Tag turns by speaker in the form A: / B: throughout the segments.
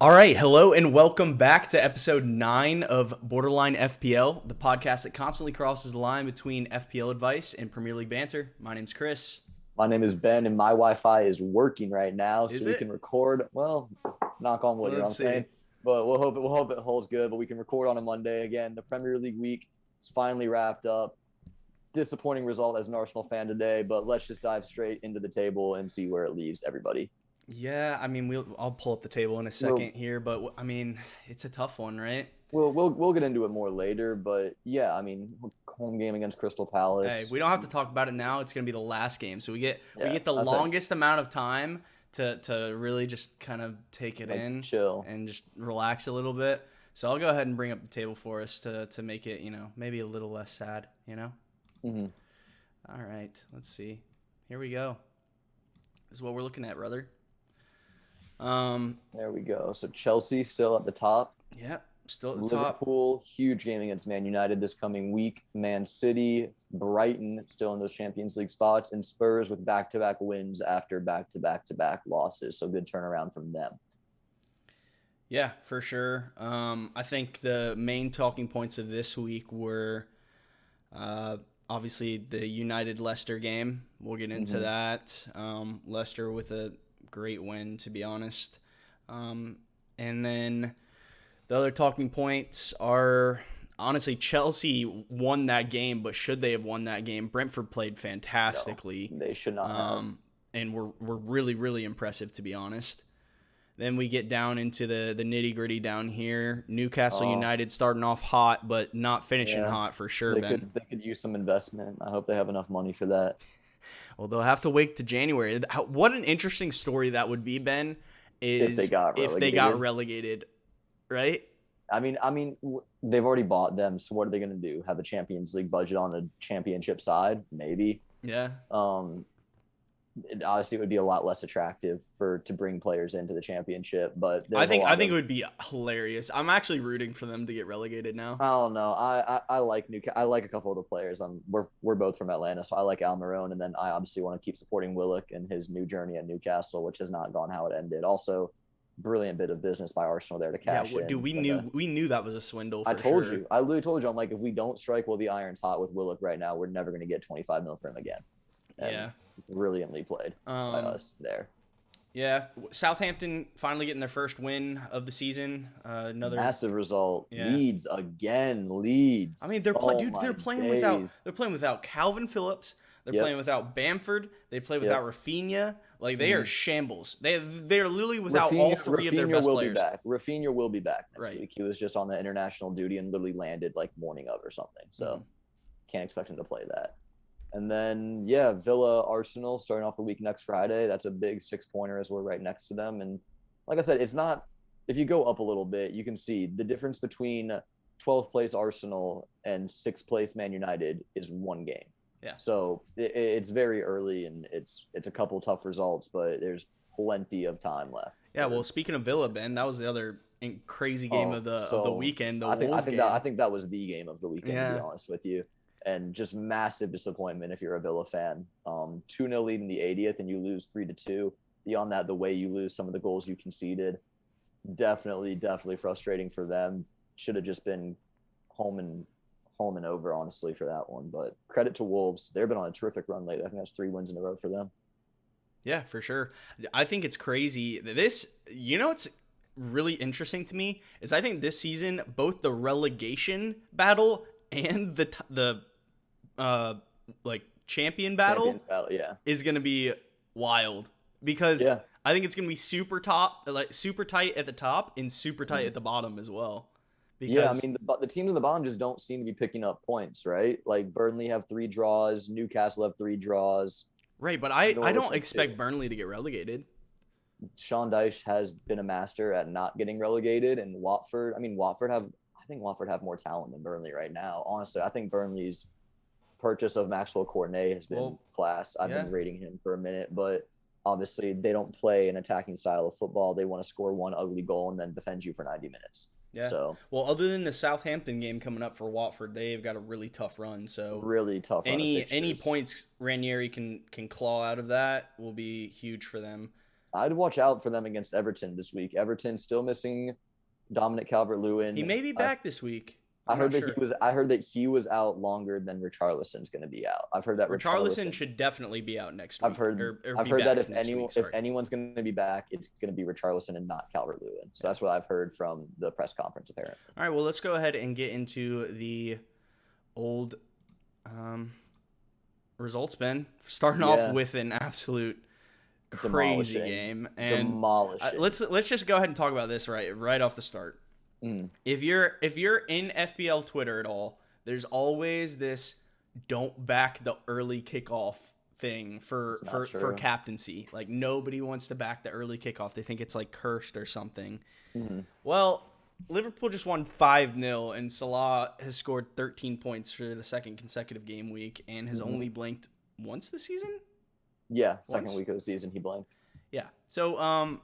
A: All right, hello and welcome back to episode 9 of Borderline FPL, the podcast that constantly crosses the line between FPL advice and Premier League banter. My name's Chris.
B: My name is Ben, and my Wi-Fi is working right now,
A: Is
B: so we
A: it?
B: can record. Well, knock on wood, you know what I'm
A: Let's see.
B: saying? But we'll hope it holds good. But we can record on a Monday again. The Premier League week is finally wrapped up. Disappointing result as an Arsenal fan today, but let's just dive straight into the table and see where it leaves everybody.
A: Yeah, I mean, I'll pull up the table in a second here, but I mean, it's a tough one, right?
B: We'll get into it more later, but yeah, I mean, home game against Crystal Palace.
A: Hey, we don't have to talk about it now. It's gonna be the last game, so we get the
B: I said,
A: longest amount of time to really just kind of take it
B: like,
A: in,
B: chill,
A: and just relax a little bit. So I'll go ahead and bring up the table for us to make it, maybe a little less sad,
B: Mm-hmm.
A: All right, let's see. Here we go. This is what we're looking at, brother.
B: There we go. So Chelsea still at the top.
A: Yep, still at the top.
B: Liverpool, huge game against Man United this coming week. Man City, Brighton still in those Champions League spots, and Spurs with back-to-back wins after back-to-back losses. So good turnaround from them.
A: Yeah, for sure. I think the main talking points of this week were obviously the United-Leicester game. We'll get into that. Leicester with a great win, to be honest. And then the other talking points are, honestly, Chelsea won that game, but should they have won that game? Brentford played fantastically.
B: No, they should not have.
A: And were really, really impressive, to be honest. Then we get down into the nitty-gritty down here. Newcastle United starting off hot, but not finishing hot for sure, Ben.
B: They could use some investment. I hope they have enough money for that.
A: Well, they'll have to wait to January. What an interesting story that would be, Ben, is
B: if they got relegated,
A: right?
B: I mean, they've already bought them, so what are they going to do? Have a Champions League budget on the championship side? Maybe.
A: Yeah.
B: Obviously, it would be a lot less attractive to bring players into the championship, but
A: I think it would be hilarious. I'm actually rooting for them to get relegated now.
B: I don't know. I like I like a couple of the players. We're both from Atlanta, so I like Almiron, and then I obviously want to keep supporting Willock and his new journey at Newcastle, which has not gone how it ended. Also, brilliant bit of business by Arsenal there to cash in.
A: Dude, we knew that was a swindle.
B: I told you. I literally told you. I'm like, if we don't strike while the iron's hot with Willock right now, we're never going to get 25 mil for him again. And brilliantly played by us there.
A: Yeah, Southampton finally getting their first win of the season. Another
B: massive result.
A: Yeah.
B: Leeds again. Leeds.
A: I mean, they're playing without Calvin Phillips. They're playing without Bamford. They play without Rafinha. Like, they are shambles. They're literally without all three of their best players.
B: Rafinha will be back next week. He was just on the international duty and literally landed like morning of or something. So can't expect him to play that. And then, Villa, Arsenal starting off the week next Friday. That's a big 6-pointer as we're right next to them. And like I said, it's not – if you go up a little bit, you can see the difference between 12th place Arsenal and 6th place Man United is one game.
A: Yeah.
B: So it's very early, and it's a couple tough results, but there's plenty of time left.
A: Yeah, well, speaking of Villa, Ben, that was the other crazy game of the weekend, the Wolves game.
B: I think that was the game of the weekend, to be honest with you. And just massive disappointment if you're a Villa fan. 2-0 lead in the 80th, and you lose 3-2. Beyond that, the way you lose some of the goals you conceded, definitely frustrating for them. Should have just been home and over, honestly, for that one. But credit to Wolves. They've been on a terrific run lately. I think that's 3 wins in a row for them.
A: Yeah, for sure. I think it's crazy. What's really interesting to me is I think this season, both the relegation battle and the champion battle is going to be wild, because I think it's going to be super tight at the top and super tight at the bottom as well. Because,
B: I mean, the teams in the bottom just don't seem to be picking up points, right? Like Burnley have 3 draws, Newcastle have 3 draws.
A: Right, but I don't expect Burnley to get relegated.
B: Sean Dyche has been a master at not getting relegated, and Watford have more talent than Burnley right now. Honestly, I think Burnley's purchase of Maxwell Cornet has been class. I've been rating him for a minute, but obviously they don't play an attacking style of football. They want to score one ugly goal and then defend you for 90 minutes.
A: Yeah. So, well, other than the Southampton game coming up for Watford, they've got a really tough run. So
B: really tough.
A: Any points Ranieri can claw out of that will be huge for them.
B: I'd watch out for them against Everton this week. Everton still missing Dominic Calvert-Lewin.
A: He may be back this week.
B: I heard that he was out longer than Richarlison's going to be out. I've heard that
A: Richarlison should definitely be out next week.
B: I've heard that if anyone's going to be back, it's going to be Richarlison and not Calvert-Lewin. So that's what I've heard from the press conference, apparently.
A: All right, well, let's go ahead and get into the old results, Ben. Starting off with an absolute crazy game. And
B: demolishing.
A: Let's just go ahead and talk about this right off the start. If you're in FPL Twitter at all, there's always this don't back the early kickoff thing for captaincy. Like, nobody wants to back the early kickoff. They think it's like cursed or something. Well, Liverpool just won 5-0, and Salah has scored 13 points for the second consecutive game week and has only blanked once this season?
B: Yeah, second week of the season he blanked.
A: Yeah. So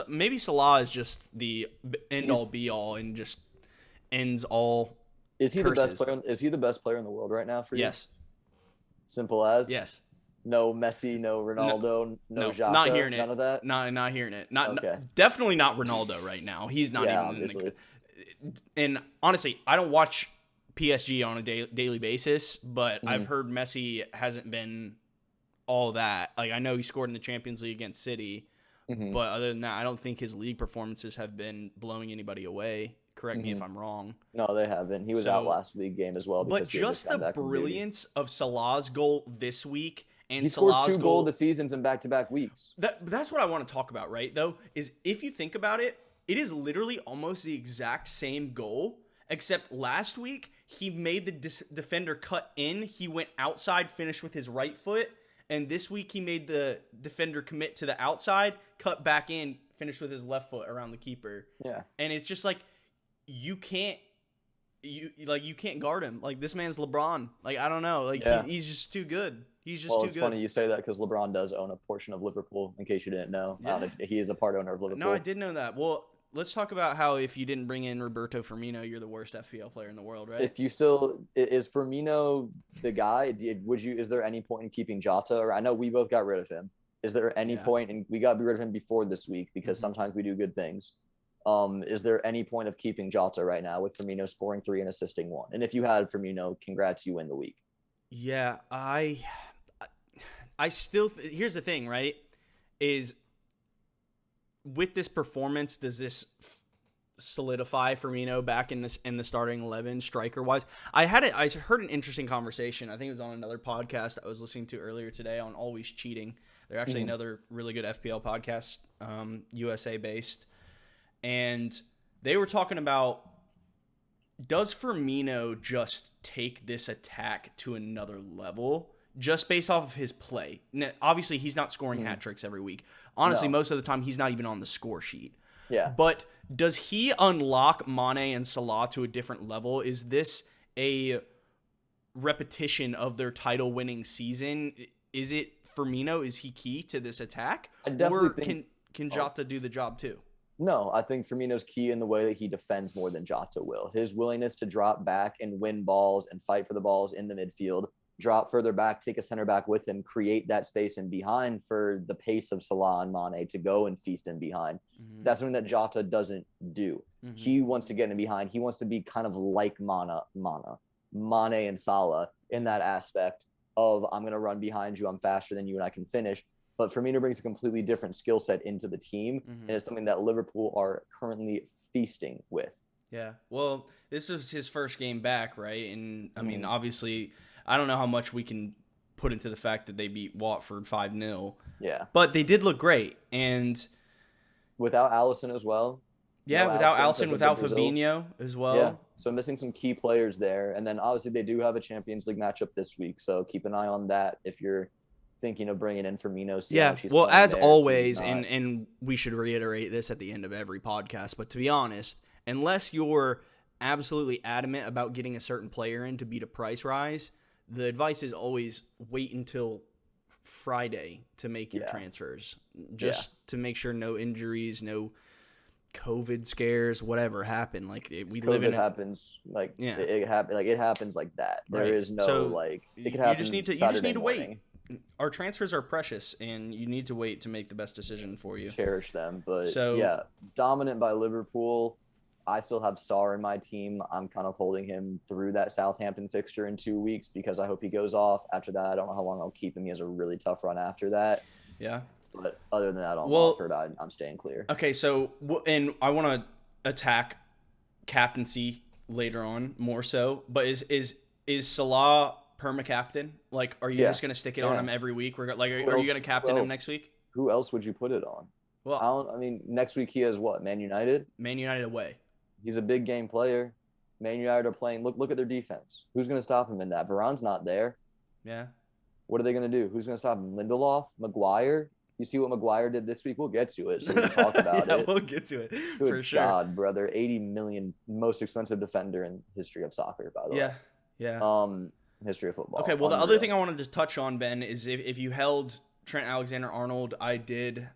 A: maybe Salah is just the end-all be-all and just ends all curses.
B: Is he the best player in the world right now for you?
A: Yes.
B: Simple as?
A: Yes.
B: No Messi, no Ronaldo, no Xhaka,
A: not hearing it.
B: None of that?
A: Not hearing it.
B: Okay.
A: Definitely not Ronaldo right now. He's not even
B: obviously.
A: And honestly, I don't watch PSG on a daily basis, but I've heard Messi hasn't been all that. Like, I know he scored in the Champions League against City, but other than that, I don't think his league performances have been blowing anybody away. Correct me if I'm wrong.
B: No, they haven't. He was out last league game as well.
A: But just the brilliance of Salah's goal this week and
B: he scored
A: Salah's
B: 2 goal of the seasons in back-to-back weeks.
A: That's what I want to talk about, right, though, is if you think about it, it is literally almost the exact same goal, except last week he made the defender cut in, he went outside, finished with his right foot, and this week he made the defender commit to the outside, cut back in, finished with his left foot around the keeper.
B: Yeah.
A: And it's just like you can't guard him. Like, this man's LeBron. Like, I don't know. Like, he's just too good. He's just too good.
B: It's funny you say that because LeBron does own a portion of Liverpool, in case you didn't know.
A: Yeah.
B: He is a part owner of Liverpool.
A: No, I did know that. Well, let's talk about how if you didn't bring in Roberto Firmino, you're the worst FPL player in the world, right?
B: If you still – is Firmino the guy? Is there any point in keeping Jota? Or I know we both got rid of him. Is there any point – and we got to be rid of him before this week because sometimes we do good things. Is there any point of keeping Jota right now with Firmino scoring 3 and assisting 1? And if you had Firmino, congrats, you win the week.
A: Yeah, I still here's the thing, right? Is with this performance, does this solidify Firmino back in the starting 11 striker wise? I heard an interesting conversation. I think it was on another podcast I was listening to earlier today on Always Cheating. They're actually another really good FPL podcast, USA based. And they were talking about, does Firmino just take this attack to another level just based off of his play? Now, obviously, he's not scoring hat tricks every week. Honestly, most of the time, he's not even on the score sheet.
B: Yeah.
A: But does he unlock Mane and Salah to a different level? Is this a repetition of their title-winning season? Is it Firmino? Is he key to this attack?
B: I definitely think,
A: can Jota do the job too?
B: No, I think Firmino's key in the way that he defends more than Jota will. His willingness to drop back and win balls and fight for the balls in the midfield, drop further back, take a center back with him, create that space in behind for the pace of Salah and Mane to go and feast in behind. That's something that Jota doesn't do. He wants to get in behind. He wants to be kind of like Mane and Salah in that aspect of, I'm going to run behind you, I'm faster than you, and I can finish. But Firmino brings a completely different skill set into the team, and it's something that Liverpool are currently feasting with.
A: Yeah, well, this is his first game back, right? And, I mean, obviously, I don't know how much we can put into the fact that they beat Watford 5-0.
B: Yeah.
A: But they did look great. And
B: without Alisson as well.
A: Yeah, without Alisson, without Fabinho as well.
B: Yeah, so missing some key players there. And then, obviously, they do have a Champions League matchup this week, so keep an eye on that if you're thinking of bringing in Firmino.
A: Yeah, well, as always, and we should reiterate this at the end of every podcast, but to be honest, unless you're absolutely adamant about getting a certain player in to beat a price rise, the advice is always wait until Friday to make your transfers, just to make sure no injuries, no COVID scares, whatever happened. Like it happens like that. There is no it could happen. You just need to wait. our transfers are precious, and you need to wait to make the best decision for you.
B: Cherish them, but yeah, dominant by Liverpool. I still have Sarr in my team. I'm kind of holding him through that Southampton fixture in 2 weeks because I hope he goes off. After that, I don't know how long I'll keep him. He has a really tough run after that.
A: Yeah.
B: But other than that, on Watford, I'm staying clear.
A: Okay, so and I want to attack captaincy later on more so, but is Salah perma-captain? Like, are you just gonna stick it on him every week? Are you gonna captain him next week?
B: Who else would you put it on? Well, I mean, next week he has what? Man United.
A: Man United away.
B: He's a big game player. Man United are playing. Look at their defense. Who's gonna stop him in that? Varane's not there.
A: Yeah.
B: What are they gonna do? Who's gonna stop him? Lindelof, Maguire. You see what Maguire did this week? We'll get to it. So we can talk about it.
A: We'll get to it.
B: Good
A: for sure.
B: God, brother. 80 million, most expensive defender in history of soccer, by the way.
A: Yeah.
B: History of football.
A: Okay, well, the other thing I wanted to touch on, Ben, is if you held Trent Alexander-Arnold, I did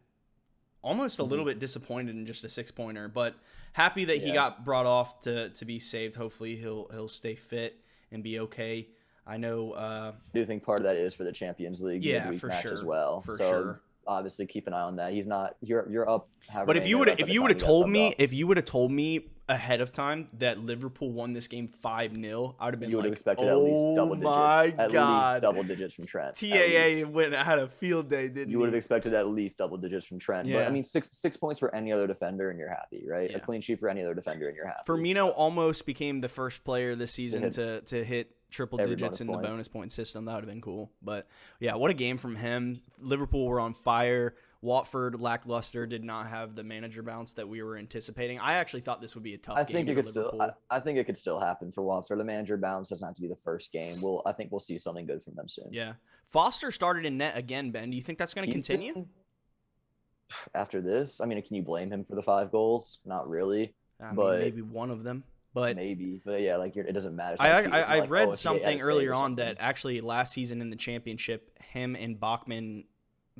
A: almost a little bit disappointed in just a 6-pointer, but happy that he got brought off to be saved. Hopefully he'll stay fit and be okay. I know. I
B: do think part of that is for the Champions League midweek match as well.
A: For sure.
B: Obviously, keep an eye on that. He's not. You're up.
A: But if you would have told me ahead of time that Liverpool won this game 5-0, I would have been
B: would have expected at least double digits.
A: My God.
B: At least double digits from Trent.
A: TAA had a field day, didn't he?
B: You would have expected at least double digits from Trent.
A: Yeah.
B: But I mean, six points for any other defender, and you're happy, right?
A: Yeah.
B: A clean sheet for any other defender, and you're happy.
A: Firmino almost became the first player this season to hit triple digits in the bonus point system. That would have been cool. But yeah, what a game from him. Liverpool were on fire. Watford, lackluster, did not have the manager bounce that we were anticipating. I actually thought this would be a tough game for Liverpool.
B: I think it could still happen for Watford. The manager bounce doesn't have to be the first game. I think we'll see something good from them soon.
A: Yeah. Foster started in net again, Ben. Do you think that's going to continue?
B: After this? I mean, can you blame him for the 5 goals? Not really.
A: But maybe one of them. But
B: maybe. But yeah, it doesn't matter.
A: I read something earlier on that actually last season in the championship, him and Bachmann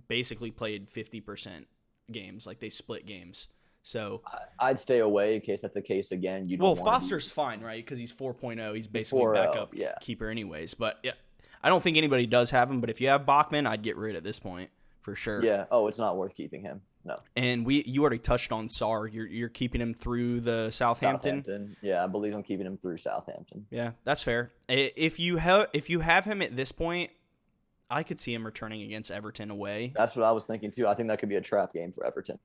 A: basically played 50% games. Like, they split games. So
B: I'd stay away in case that's the case again.
A: Foster's fine, right? Because he's 4.0. He's basically backup keeper anyways. But yeah, I don't think anybody does have him. But if you have Bachmann, I'd get rid at this point for sure.
B: Yeah. It's not worth keeping him. No.
A: And you already touched on Sarr. You're keeping him through the Southampton.
B: Yeah, I believe I'm keeping him through Southampton.
A: Yeah, that's fair. If you have him at this point, I could see him returning against Everton away.
B: That's what I was thinking too. I think that could be a trap game for Everton.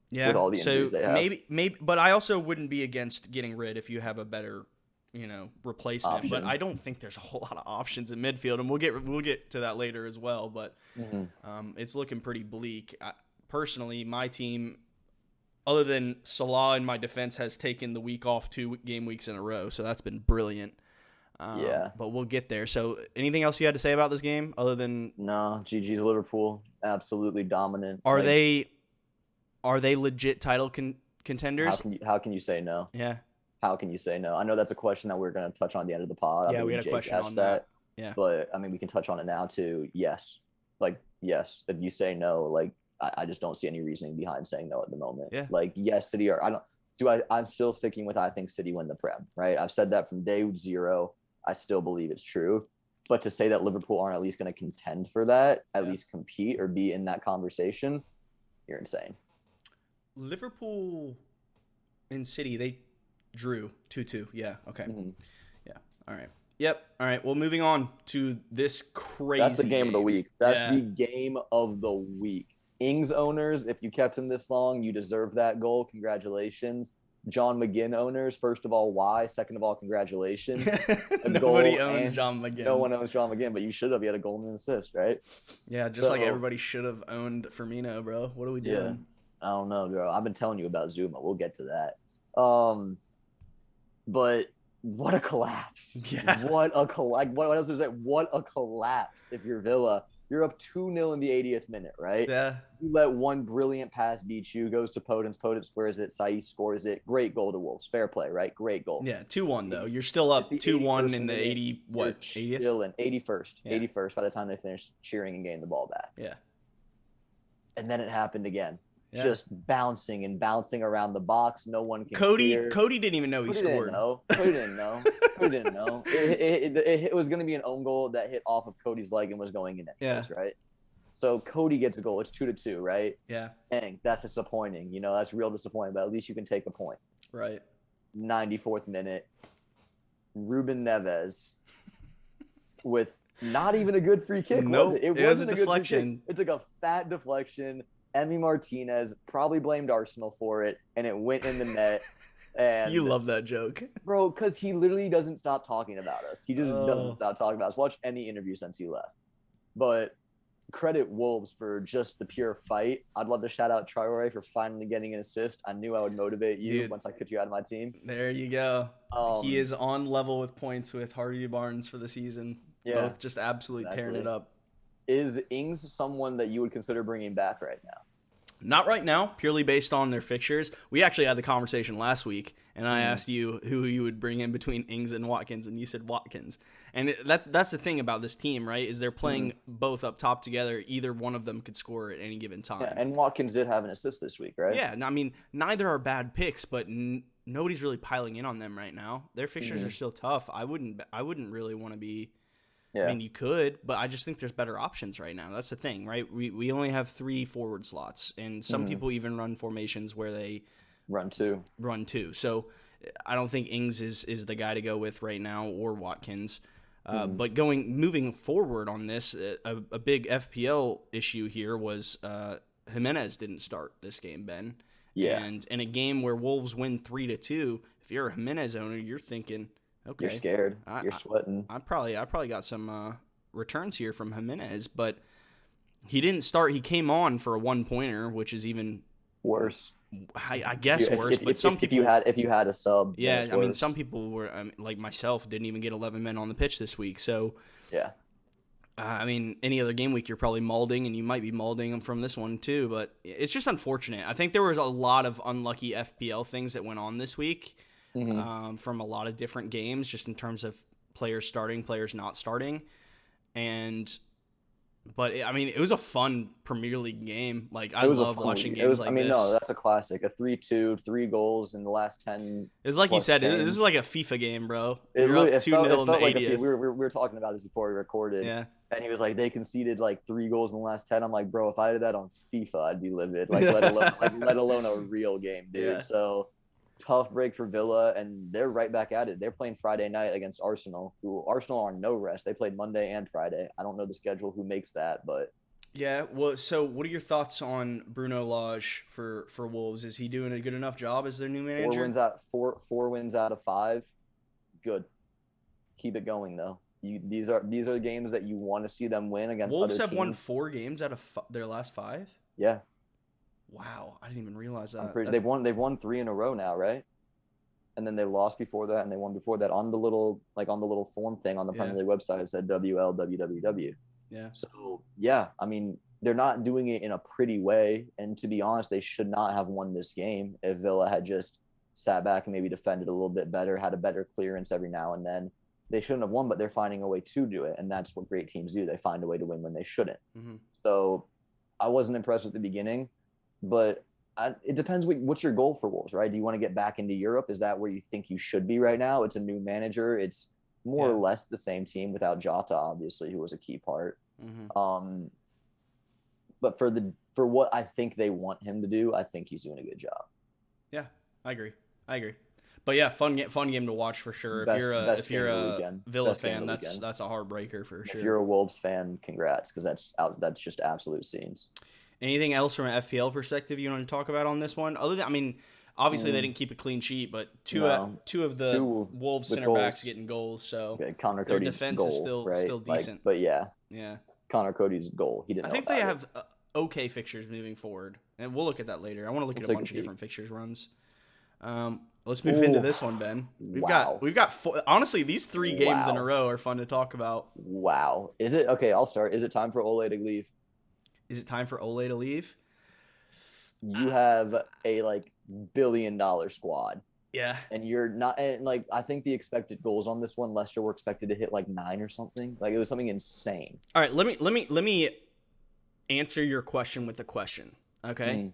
A: Yeah,
B: with all the injuries they have.
A: Maybe, but I also wouldn't be against getting rid if you have a better, replacement.
B: Option.
A: But I don't think there's a whole lot of options in midfield, and we'll get to that later as well. But it's looking pretty bleak. Personally, my team, other than Salah in my defense, has taken the week off 2 game weeks in a row, so that's been brilliant. But we'll get there. So anything else you had to say about this game other than
B: no? GG's Liverpool, absolutely dominant.
A: Are they legit title contenders?
B: How can you say no?
A: Yeah.
B: How can you say no? I know that's a question that we're going to touch on at the end of the pod.
A: Yeah, we had a question on that. Yeah.
B: But I mean, we can touch on it now too. Yes. Yes. If you say no, I just don't see any reasoning behind saying no at the moment. Yeah. Yes, City are. I'm still sticking with I think City win the Prem, right? I've said that from day 0. I still believe it's true. But to say that Liverpool aren't at least going to contend for that, at least compete or be in that conversation, you're insane.
A: Liverpool and City, they drew 2-2. Yeah. Okay. Mm-hmm. Yeah. All right. Yep. All right. Well, moving on to this crazy.
B: That's the game of the week. That's the game of the week. Ings owners, if you kept him this long, you deserve that goal. Congratulations. John McGinn owners, first of all, why? Second of all, congratulations.
A: Nobody owns John McGinn.
B: No one owns John McGinn, but you should have. You had a goal and an assist, right?
A: Yeah, just like everybody should have owned Firmino, bro. What are we doing?
B: I don't know, bro. I've been telling you about Zuma. We'll get to that. But what a collapse.
A: Yeah.
B: What else is that? What a collapse if you're Villa. You're up 2-0 in the 80th minute, right?
A: Yeah.
B: You let one brilliant pass beat you, goes to Podence. Podence squares it. Saiz scores it. Great goal to Wolves. Fair play, right? Great goal.
A: Yeah, 2-1, though. You're still up 2-1 in the 80th?
B: Still in 81st. Yeah. 81st by the time they finish cheering and getting the ball back.
A: Yeah.
B: And then it happened again. just bouncing and bouncing around the box. No one can
A: clear. Cody didn't even know he scored.
B: Cody didn't know. Cody didn't know. It was going to be an own goal that hit off of Cody's leg and was going in anyways, right? So Cody gets a goal. It's 2-2, right?
A: Yeah.
B: Dang, that's disappointing. That's real disappointing, but at least you can take a point.
A: Right.
B: 94th minute. Ruben Neves with not even a good free kick, was it?
A: It was a deflection.
B: It took a fat deflection. Emi Martinez probably blamed Arsenal for it, and it went in the net. And
A: you love that joke.
B: Bro, because he literally doesn't stop talking about us. He just doesn't stop talking about us. Watch any interview since he left. But credit Wolves for just the pure fight. I'd love to shout out Traore for finally getting an assist. I knew I would motivate you once I put you out of my team.
A: There you go. He is on level with points with Harvey Barnes for the season. Yeah, both just absolutely tearing it up.
B: Is Ings someone that you would consider bringing back right now?
A: Not right now, purely based on their fixtures. We actually had the conversation last week, and I asked you who you would bring in between Ings and Watkins, and you said Watkins. And that's the thing about this team, right, is they're playing both up top together. Either one of them could score at any given time.
B: Yeah, and Watkins did have an assist this week, right?
A: Yeah, I mean, neither are bad picks, but nobody's really piling in on them right now. Their fixtures are still tough. I wouldn't really want to be... Yeah. I mean, you could, but I just think there's better options right now. That's the thing, right? We only have 3 forward slots, and some people even run formations where they
B: run two.
A: So I don't think Ings is the guy to go with right now, or Watkins. But moving forward on this, a big FPL issue here was Jimenez didn't start this game, Ben.
B: Yeah.
A: And in a game where Wolves win 3-2, if you're a Jimenez owner, you're thinking, okay,
B: you're scared. You're sweating.
A: I probably got some returns here from Jimenez, but he didn't start. He came on for a 1-pointer, which is even
B: worse.
A: I guess worse. But some people,
B: if you had a sub,
A: yeah. I mean, some people were like myself didn't even get 11 men on the pitch this week. So
B: yeah.
A: I mean, any other game week, you're probably malding, and you might be malding them from this one too. But it's just unfortunate. I think there was a lot of unlucky FPL things that went on this week. From a lot of different games, just in terms of players starting, players not starting. But it was a fun Premier League game. Like, I love watching games like this.
B: No, that's a classic. A 3-2, 3 goals in the last 10.
A: It's like you said, this is like a FIFA game, bro.
B: You're up 2-0 in the 80th. We were talking about this before we recorded.
A: Yeah.
B: And he was like, they conceded like 3 goals in the last 10. I'm like, bro, if I did that on FIFA, I'd be livid. Like, let alone a real game, dude. Yeah. So tough break for Villa, and they're right back at it. They're playing Friday night against Arsenal, who Arsenal are no rest. They played Monday and Friday. I don't know the schedule, who makes that, but
A: yeah. Well, so what are your thoughts on Bruno Lage for Wolves? Is he doing a good enough job as their new manager?
B: 4 wins out of 5. Good. Keep it going though. These are games that you want to see them win against.
A: Wolves
B: have
A: won 4 games out of their last 5.
B: Yeah.
A: Wow, I didn't even realize that.
B: They've won 3 in a row now, right? And then they lost before that, and they won before that on the little form thing on the Premier League website. It said WLWWW.
A: Yeah.
B: So yeah, I mean, they're not doing it in a pretty way, and to be honest, they should not have won this game if Villa had just sat back and maybe defended a little bit better, had a better clearance every now and then. They shouldn't have won, but they're finding a way to do it, and that's what great teams do. They find a way to win when they shouldn't. So I wasn't impressed at the beginning. But it depends what's your goal for Wolves, right? Do you want to get back into Europe? Is that where you think you should be right now? It's a new manager. It's more or less the same team without Jota, obviously, who was a key part. But for what I think they want him to do, I think he's doing a good job.
A: Yeah, I agree. But yeah, fun game to watch for sure. If you're a Villa fan, that's a heartbreaker for sure.
B: If you're a Wolves fan, congrats, because that's just absolute scenes.
A: Anything else from an FPL perspective you want to talk about on this one? Other than, obviously they didn't keep a clean sheet, but two of the Wolves center backs getting goals, so
B: Connor
A: their
B: Cody's
A: defense
B: goal,
A: is still decent.
B: But yeah, Connor Cody's goal. He didn't.
A: I think they have okay fixtures moving forward, and we'll look at that later. I want to look at a bunch of different fixtures runs. Let's move into this one, Ben. We've got 4, honestly, these 3 games in a row are fun to talk about.
B: Wow. Is it okay? I'll start. Is it time for Ole to leave?
A: Is it time for Ole to leave?
B: You have a $1 billion squad.
A: Yeah.
B: And you're not, and I think the expected goals on this one, Leicester were expected to hit 9 or something. It was something insane.
A: All right, let me answer your question with a question. Okay.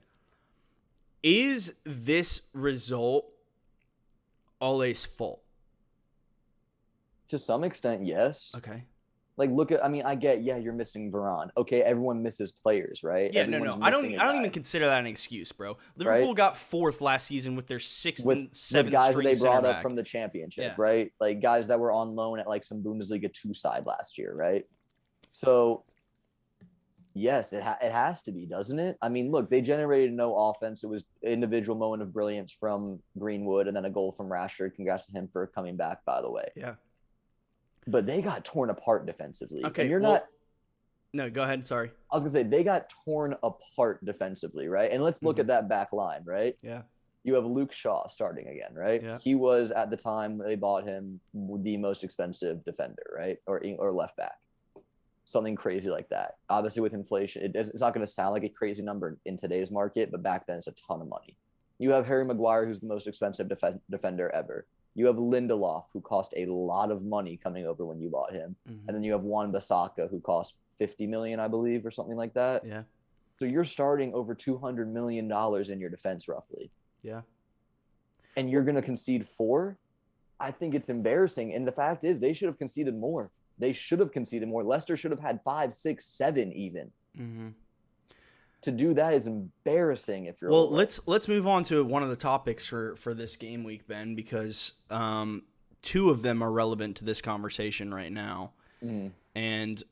A: Is this result Ole's fault?
B: To some extent, yes.
A: Okay.
B: Like, I get, you're missing Varane. Okay, everyone misses players, right?
A: Yeah,
B: Everyone's
A: no. I don't even
B: guy,
A: consider that an excuse, bro. Liverpool
B: right?
A: got 4th last season with their 6th and 7th
B: with guys that
A: string
B: they brought up
A: back.
B: from the championship,
A: Yeah.
B: right? Like guys that were on loan at like some Bundesliga 2 side last year, right? So yes, it has to be, doesn't it? I mean, look, they generated no offense. It was individual moment of brilliance from Greenwood and then a goal from Rashford. Congrats to him for coming back, by the way.
A: Yeah.
B: But they got torn apart defensively.
A: Okay,
B: and you're not.
A: No, go ahead. Sorry.
B: I was gonna say they got torn apart defensively, right? And let's look at that back line, right?
A: Yeah.
B: You have Luke Shaw starting again, right?
A: Yeah.
B: He was at the time they bought him the most expensive defender, right? Or left back, something crazy like that. Obviously, with inflation, it's not going to sound like a crazy number in today's market, but back then it's a ton of money. You have Harry Maguire, who's the most expensive defender ever. You have Lindelof, who cost a lot of money coming over when you bought him. And then you have Wan-Bissaka, who cost $50 million, I believe, or something like that.
A: Yeah.
B: So you're starting over $200 million in your defense, roughly.
A: Yeah.
B: And you're going to concede 4? I think it's embarrassing. And the fact is, they should have conceded more. Leicester should have had 5, 6, 7 even. To do that is embarrassing if you're
A: let's move on to one of the topics for this game week, Ben, because 2 of them are relevant to this conversation right now. And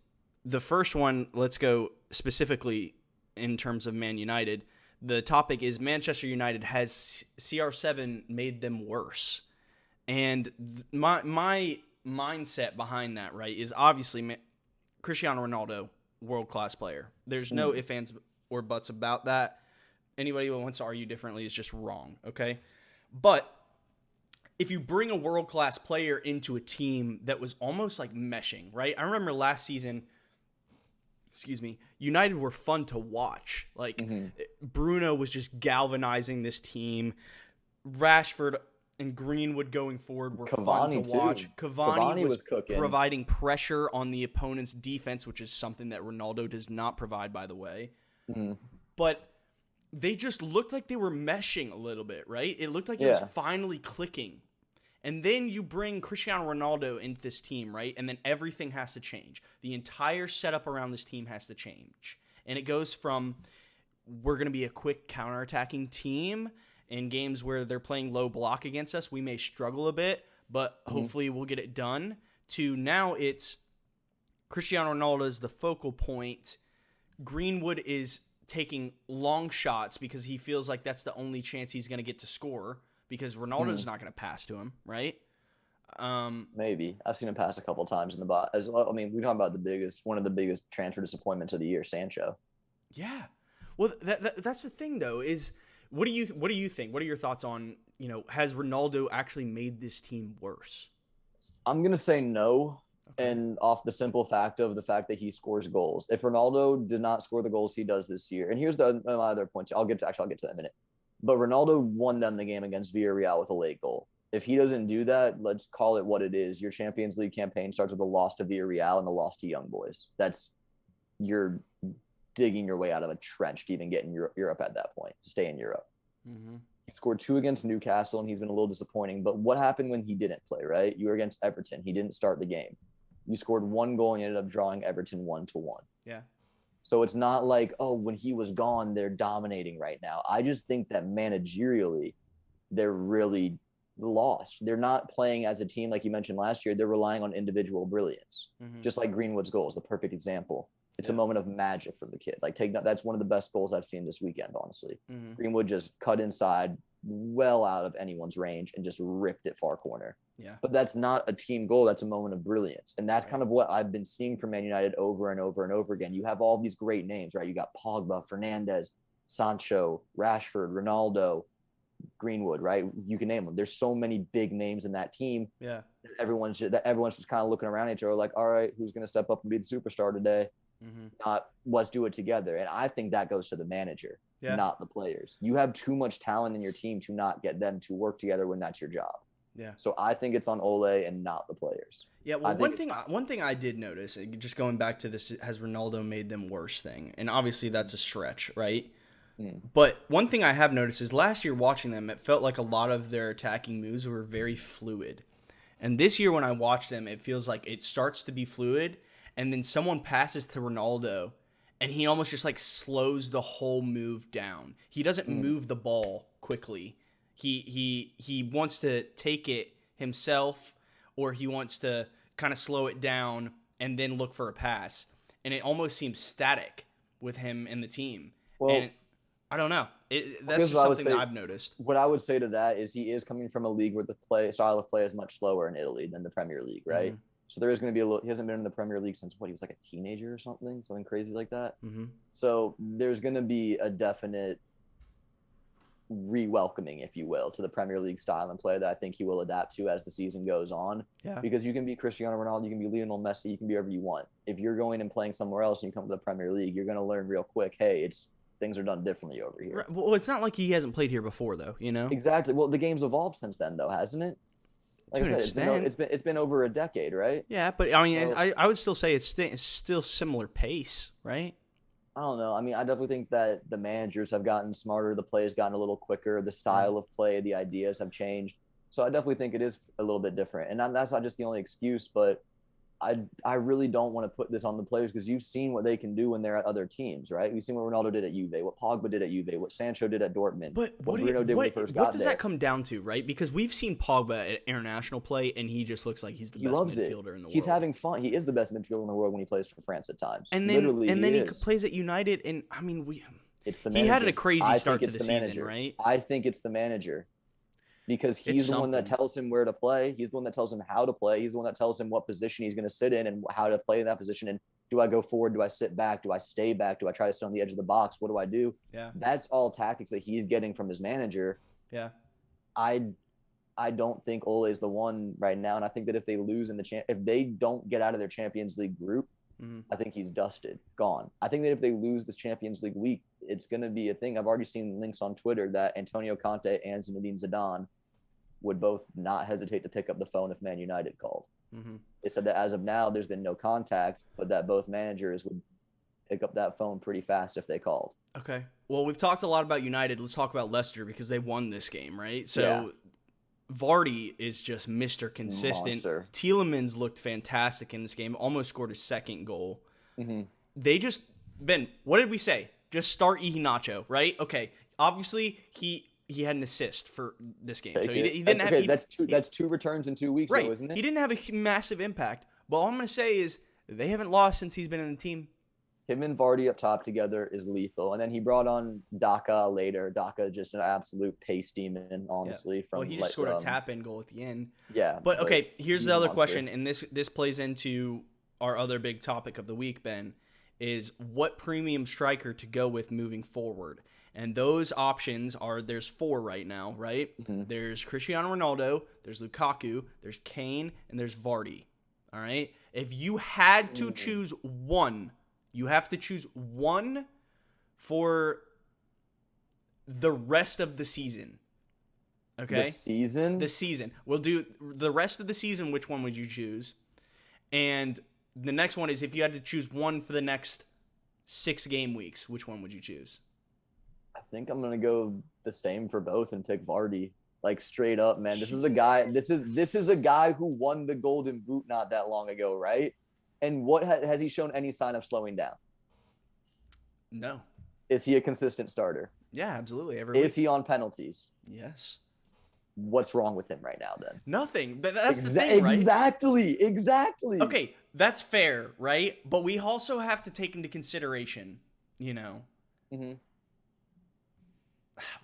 A: the first one, let's go specifically in terms of Man United. The topic is Manchester United, has CR7 made them worse? And my mindset behind that, right, is obviously Cristiano Ronaldo, world-class player. There's no ifs, ands, or buts about that. Anybody who wants to argue differently is just wrong, okay? But if you bring a world-class player into a team that was almost like meshing, right? I remember last season, United were fun to watch. Like, Bruno was just galvanizing this team. Rashford and Greenwood going forward were fun to watch. Cavani was cooking, providing pressure on the opponent's defense, which is something that Ronaldo does not provide, by the way. But they just looked like they were meshing a little bit, right? It looked like it was finally clicking. And then you bring Cristiano Ronaldo into this team, right? And then everything has to change. The entire setup around this team has to change. And it goes from, we're going to be a quick counterattacking team. In games where they're playing low block against us, we may struggle a bit, but hopefully we'll get it done, to now it's Cristiano Ronaldo is the focal point. Greenwood is taking long shots because he feels like that's the only chance he's going to get to score, because Ronaldo's not going to pass to him, right?
B: Maybe. I've seen him pass a couple times in the box. As well. I mean, we're talking about one of the biggest transfer disappointments of the year, Sancho.
A: Yeah. Well, that's the thing, though, is what do you think? What are your thoughts on, has Ronaldo actually made this team worse?
B: I'm going to say no. And off the simple fact of the fact that he scores goals. If Ronaldo did not score the goals he does this year, and here's my other points. I'll get to that in a minute. But Ronaldo won them the game against Villarreal with a late goal. If he doesn't do that, let's call it what it is. Your Champions League campaign starts with a loss to Villarreal and a loss to Young Boys. You're digging your way out of a trench to even get in Europe at that point, to stay in Europe. He scored 2 against Newcastle, and he's been a little disappointing. But what happened when he didn't play, right? You were against Everton. He didn't start the game. You scored 1 goal and you ended up drawing Everton 1-1.
A: Yeah.
B: So it's not like, when he was gone, they're dominating right now. I just think that managerially, they're really lost. They're not playing as a team like you mentioned last year. They're relying on individual brilliance, just like Greenwood's goal is the perfect example. It's a moment of magic from the kid. Like, that's one of the best goals I've seen this weekend, honestly. Greenwood just cut inside well out of anyone's range and just ripped it far corner.
A: Yeah.
B: But that's not a team goal. That's a moment of brilliance. And that's kind of what I've been seeing from Man United over and over and over again. You have all these great names, right? You got Pogba, Fernandes, Sancho, Rashford, Ronaldo, Greenwood, right? You can name them. There's so many big names in that team.
A: Yeah.
B: Everyone's just kind of looking around at each other like, all right, who's going to step up and be the superstar today? Not let's do it together. And I think that goes to the manager, not the players. You have too much talent in your team to not get them to work together when that's your job.
A: Yeah.
B: So I think it's on Ole and not the players.
A: Yeah. Well, one thing I did notice, just going back to this, has Ronaldo made them worse thing, and obviously that's a stretch, right? But one thing I have noticed is last year watching them, it felt like a lot of their attacking moves were very fluid. And this year when I watch them, it feels like it starts to be fluid, and then someone passes to Ronaldo, and he almost just like slows the whole move down. He doesn't move the ball quickly. He wants to take it himself, or he wants to kind of slow it down and then look for a pass. And it almost seems static with him and the team.
B: Well,
A: and I don't know. That's just something that I've noticed.
B: What I would say to that is he is coming from a league where the style of play is much slower in Italy than the Premier League, right? So there is going to be a little. He hasn't been in the Premier League since he was like a teenager or something crazy like that. So there's going to be a definite re-welcoming, if you will, to the Premier League style and play that I think he will adapt to as the season goes on.
A: Yeah.
B: Because you can be Cristiano Ronaldo, you can be Lionel Messi, you can be whoever you want. If you're going and playing somewhere else and you come to the Premier League, you're going to learn real quick, hey, things are done differently over here.
A: Right. Well, it's not like he hasn't played here before, though, you know?
B: Exactly. Well, the game's evolved since then, though, hasn't it? Like
A: to an extent.
B: It's been over a decade, right?
A: Yeah, but I mean, I would still say it's still similar pace, right?
B: I don't know. I mean, I definitely think that the managers have gotten smarter. The play has gotten a little quicker. The style of play, the ideas have changed. So I definitely think it is a little bit different. And that's not just the only excuse, but I really don't want to put this on the players because you've seen what they can do when they're at other teams, right? We've seen what Ronaldo did at Juve, what Pogba did at Juve, what Sancho did at Dortmund,
A: but
B: what Bruno did when he first got there.
A: What does that come down to, right? Because we've seen Pogba at international play, and he just looks like he's the best midfielder in the world.
B: He's having fun. He is the best midfielder in the world when he plays for France at times.
A: And then he plays at United, and I mean,
B: it's the manager.
A: He had a crazy start to the season, right?
B: I think it's the manager. Because he's the one that tells him where to play. He's the one that tells him how to play. He's the one that tells him what position he's going to sit in and how to play in that position. And do I go forward? Do I sit back? Do I stay back? Do I try to sit on the edge of the box? What do I do?
A: Yeah.
B: That's all tactics that he's getting from his manager.
A: Yeah.
B: I don't think Ole is the one right now. And I think that if they lose if they don't get out of their Champions League group, I think he's dusted, gone. I think that if they lose this Champions League week, it's going to be a thing. I've already seen links on Twitter that Antonio Conte and Zinedine Zidane would both not hesitate to pick up the phone if Man United called. They said that as of now, there's been no contact, but that both managers would pick up that phone pretty fast if they called.
A: Okay. Well, we've talked a lot about United. Let's talk about Leicester because they won this game, right? So Vardy is just Mr. Consistent.
B: Monster.
A: Tielemans looked fantastic in this game, almost scored his second goal. They just, Ben, what did we say? Just start Iheanacho, right? Okay. Obviously, he had an assist for this game. So he didn't have...
B: That's two returns in 2 weeks,
A: right.
B: though, isn't it?
A: He didn't have a massive impact. But all I'm going to say is they haven't lost since he's been in the team.
B: Him and Vardy up top together is lethal. And then he brought on Daka later. Daka just an absolute pace demon, honestly.
A: Yeah. Well, he just scored a tap-in goal at the end.
B: Yeah.
A: But okay, here's the other question, and this plays into our other big topic of the week, Ben, is what premium striker to go with moving forward. And those options are, there's 4 right now, right? There's Cristiano Ronaldo, there's Lukaku, there's Kane, and there's Vardy. All right? If you had to choose one, you have to choose one for the rest of the season. Okay?
B: The
A: season. We'll do the rest of the season. Which one would you choose? And the next one is if you had to choose one for the next 6 game weeks, which one would you choose?
B: I think I'm gonna go the same for both and pick Vardy. Like straight up, man. This is a guy. This is a guy who won the Golden Boot not that long ago, right? And what has he shown any sign of slowing down?
A: No.
B: Is he a consistent starter?
A: Yeah, absolutely.
B: Is he on penalties?
A: Yes.
B: What's wrong with him right now, then?
A: Nothing. That's the thing, right?
B: Exactly.
A: Okay, that's fair, right? But we also have to take into consideration, you know.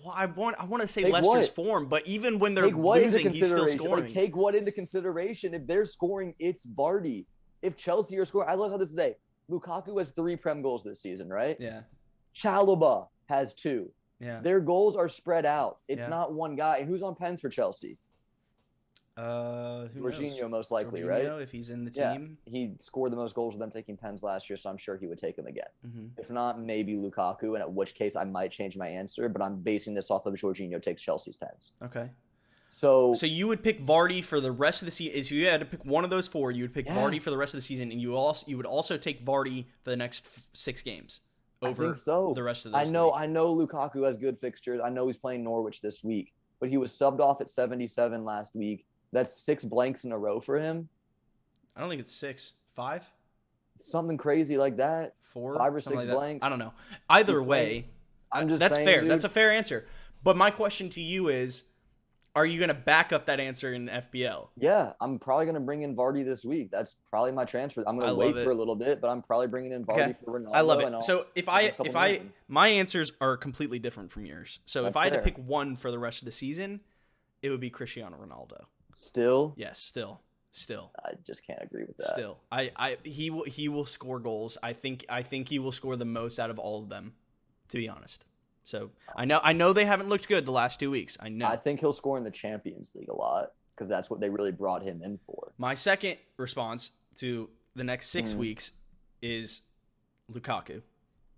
A: Well, I want to say
B: take
A: Leicester's
B: what?
A: form, but even when they're losing, he's still scoring.
B: Like, take what into consideration? If they're scoring, it's Vardy. If Chelsea are scoring, I love how this today. Lukaku has 3 Prem goals this season, right?
A: Yeah.
B: Chalobah has 2.
A: Yeah.
B: Their goals are spread out. It's not one guy. And who's on pens for Chelsea?
A: Jorginho
B: most likely,
A: Jorginho,
B: right?
A: If he's in the team.
B: Yeah. He scored the most goals with them taking pens last year, so I'm sure he would take them again. If not, maybe Lukaku, and at which case I might change my answer, but I'm basing this off of Jorginho takes Chelsea's pens.
A: Okay.
B: So
A: you would pick Vardy for the rest of the season. If you had to pick one of those 4, you would pick Vardy for the rest of the season, and you would also take Vardy for the next 6 games. over
B: I think so.
A: the rest of those
B: I know Lukaku has good fixtures. I know he's playing Norwich this week, but he was subbed off at 77 last week. That's 6 blanks in a row for him.
A: I don't think it's 6. 5?
B: Something crazy like that.
A: 4?
B: 5 or 6
A: like
B: blanks.
A: I don't know. Either way, that's
B: saying,
A: fair.
B: Dude.
A: That's a fair answer. But my question to you is, are you going to back up that answer in FPL?
B: Yeah, I'm probably going to bring in Vardy this week. That's probably my transfer. I'm going to wait for a little bit, but I'm probably bringing in Vardy for Ronaldo.
A: I love it. So my answers are completely different from yours. So if I had to pick one for the rest of the season, it would be Cristiano Ronaldo.
B: Still?
A: Yes, still.
B: I just can't agree with that.
A: He will score goals. I think he will score the most out of all of them, to be honest. So I know they haven't looked good the last 2 weeks. I know.
B: I think he'll score in the Champions League a lot because that's what they really brought him in for.
A: My second response to the next 6 weeks is Lukaku,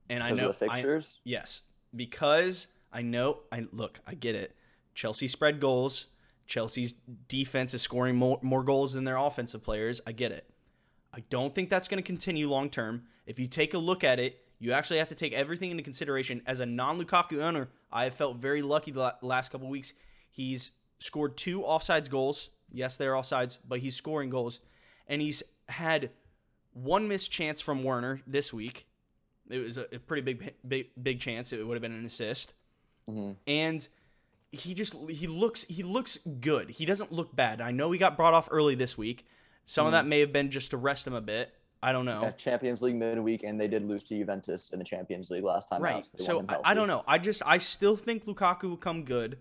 A: and I know
B: the fixtures.
A: Yes, because I get it. Chelsea spread goals. Chelsea's defense is scoring more goals than their offensive players. I get it. I don't think that's going to continue long term. If you take a look at it, you actually have to take everything into consideration. As a non-Lukaku owner, I have felt very lucky the last couple of weeks. He's scored 2 offsides goals. Yes, they're offsides, but he's scoring goals. And he's had 1 missed chance from Werner this week. It was a pretty big chance. It would have been an assist. Mm-hmm. And he looks good. He doesn't look bad. I know he got brought off early this week. Some of that may have been just to rest him a bit. I don't know.
B: Yeah, Champions League midweek, and they did lose to Juventus in the Champions League last time.
A: Right. So I don't know. I still think Lukaku will come good,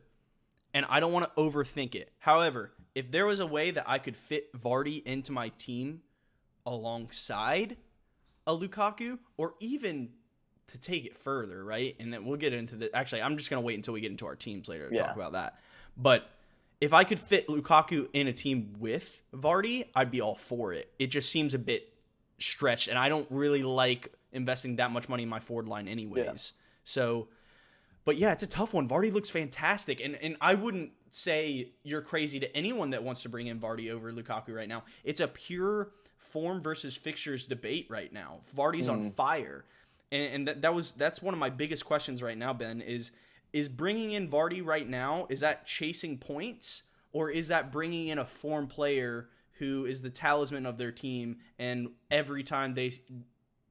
A: and I don't want to overthink it. However, if there was a way that I could fit Vardy into my team alongside a Lukaku, or even to take it further, right? And then we'll get into the. Actually, I'm just gonna wait until we get into our teams later to talk about that. But if I could fit Lukaku in a team with Vardy, I'd be all for it. It just seems a bit stretched, and I don't really like investing that much money in my forward line anyways. Yeah. So, but yeah, it's a tough one. Vardy looks fantastic, and I wouldn't say you're crazy to anyone that wants to bring in Vardy over Lukaku right now. It's a pure form versus fixtures debate right now. Vardy's on fire, and that's one of my biggest questions right now, Ben, is bringing in Vardy right now, is that chasing points, or is that bringing in a form player who is the talisman of their team, and every time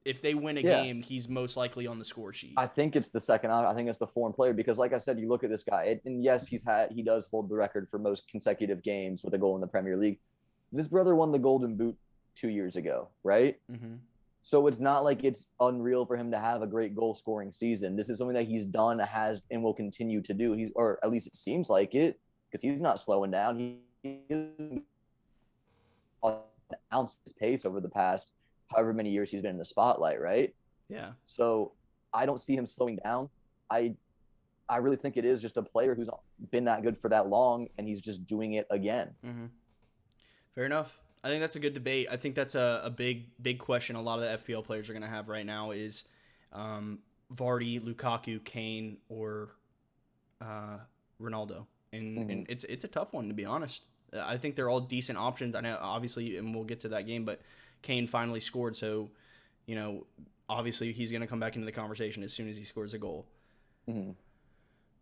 A: if they win a game, he's most likely on the score sheet?
B: I think it's the second. I think it's the form player, because like I said, you look at this guy, and yes, he does hold the record for most consecutive games with a goal in the Premier League. This brother won the Golden Boot 2 years ago, right? Mm-hmm. So it's not like it's unreal for him to have a great goal scoring season. This is something that he's done, has, and will continue to do. Or at least it seems like it, because he's not slowing down. He announced his pace over the past however many years he's been in the spotlight, right?
A: Yeah.
B: So I don't see him slowing down. I really think it is just a player who's been that good for that long, and he's just doing it again.
A: Mm-hmm. Fair enough. I think that's a good debate. I think that's a big question a lot of the FPL players are going to have right now is Vardy, Lukaku, Kane, or Ronaldo. And it's a tough one, to be honest. I think they're all decent options. I know, obviously, and we'll get to that game, but Kane finally scored, so, obviously he's going to come back into the conversation as soon as he scores a goal. Mm-hmm.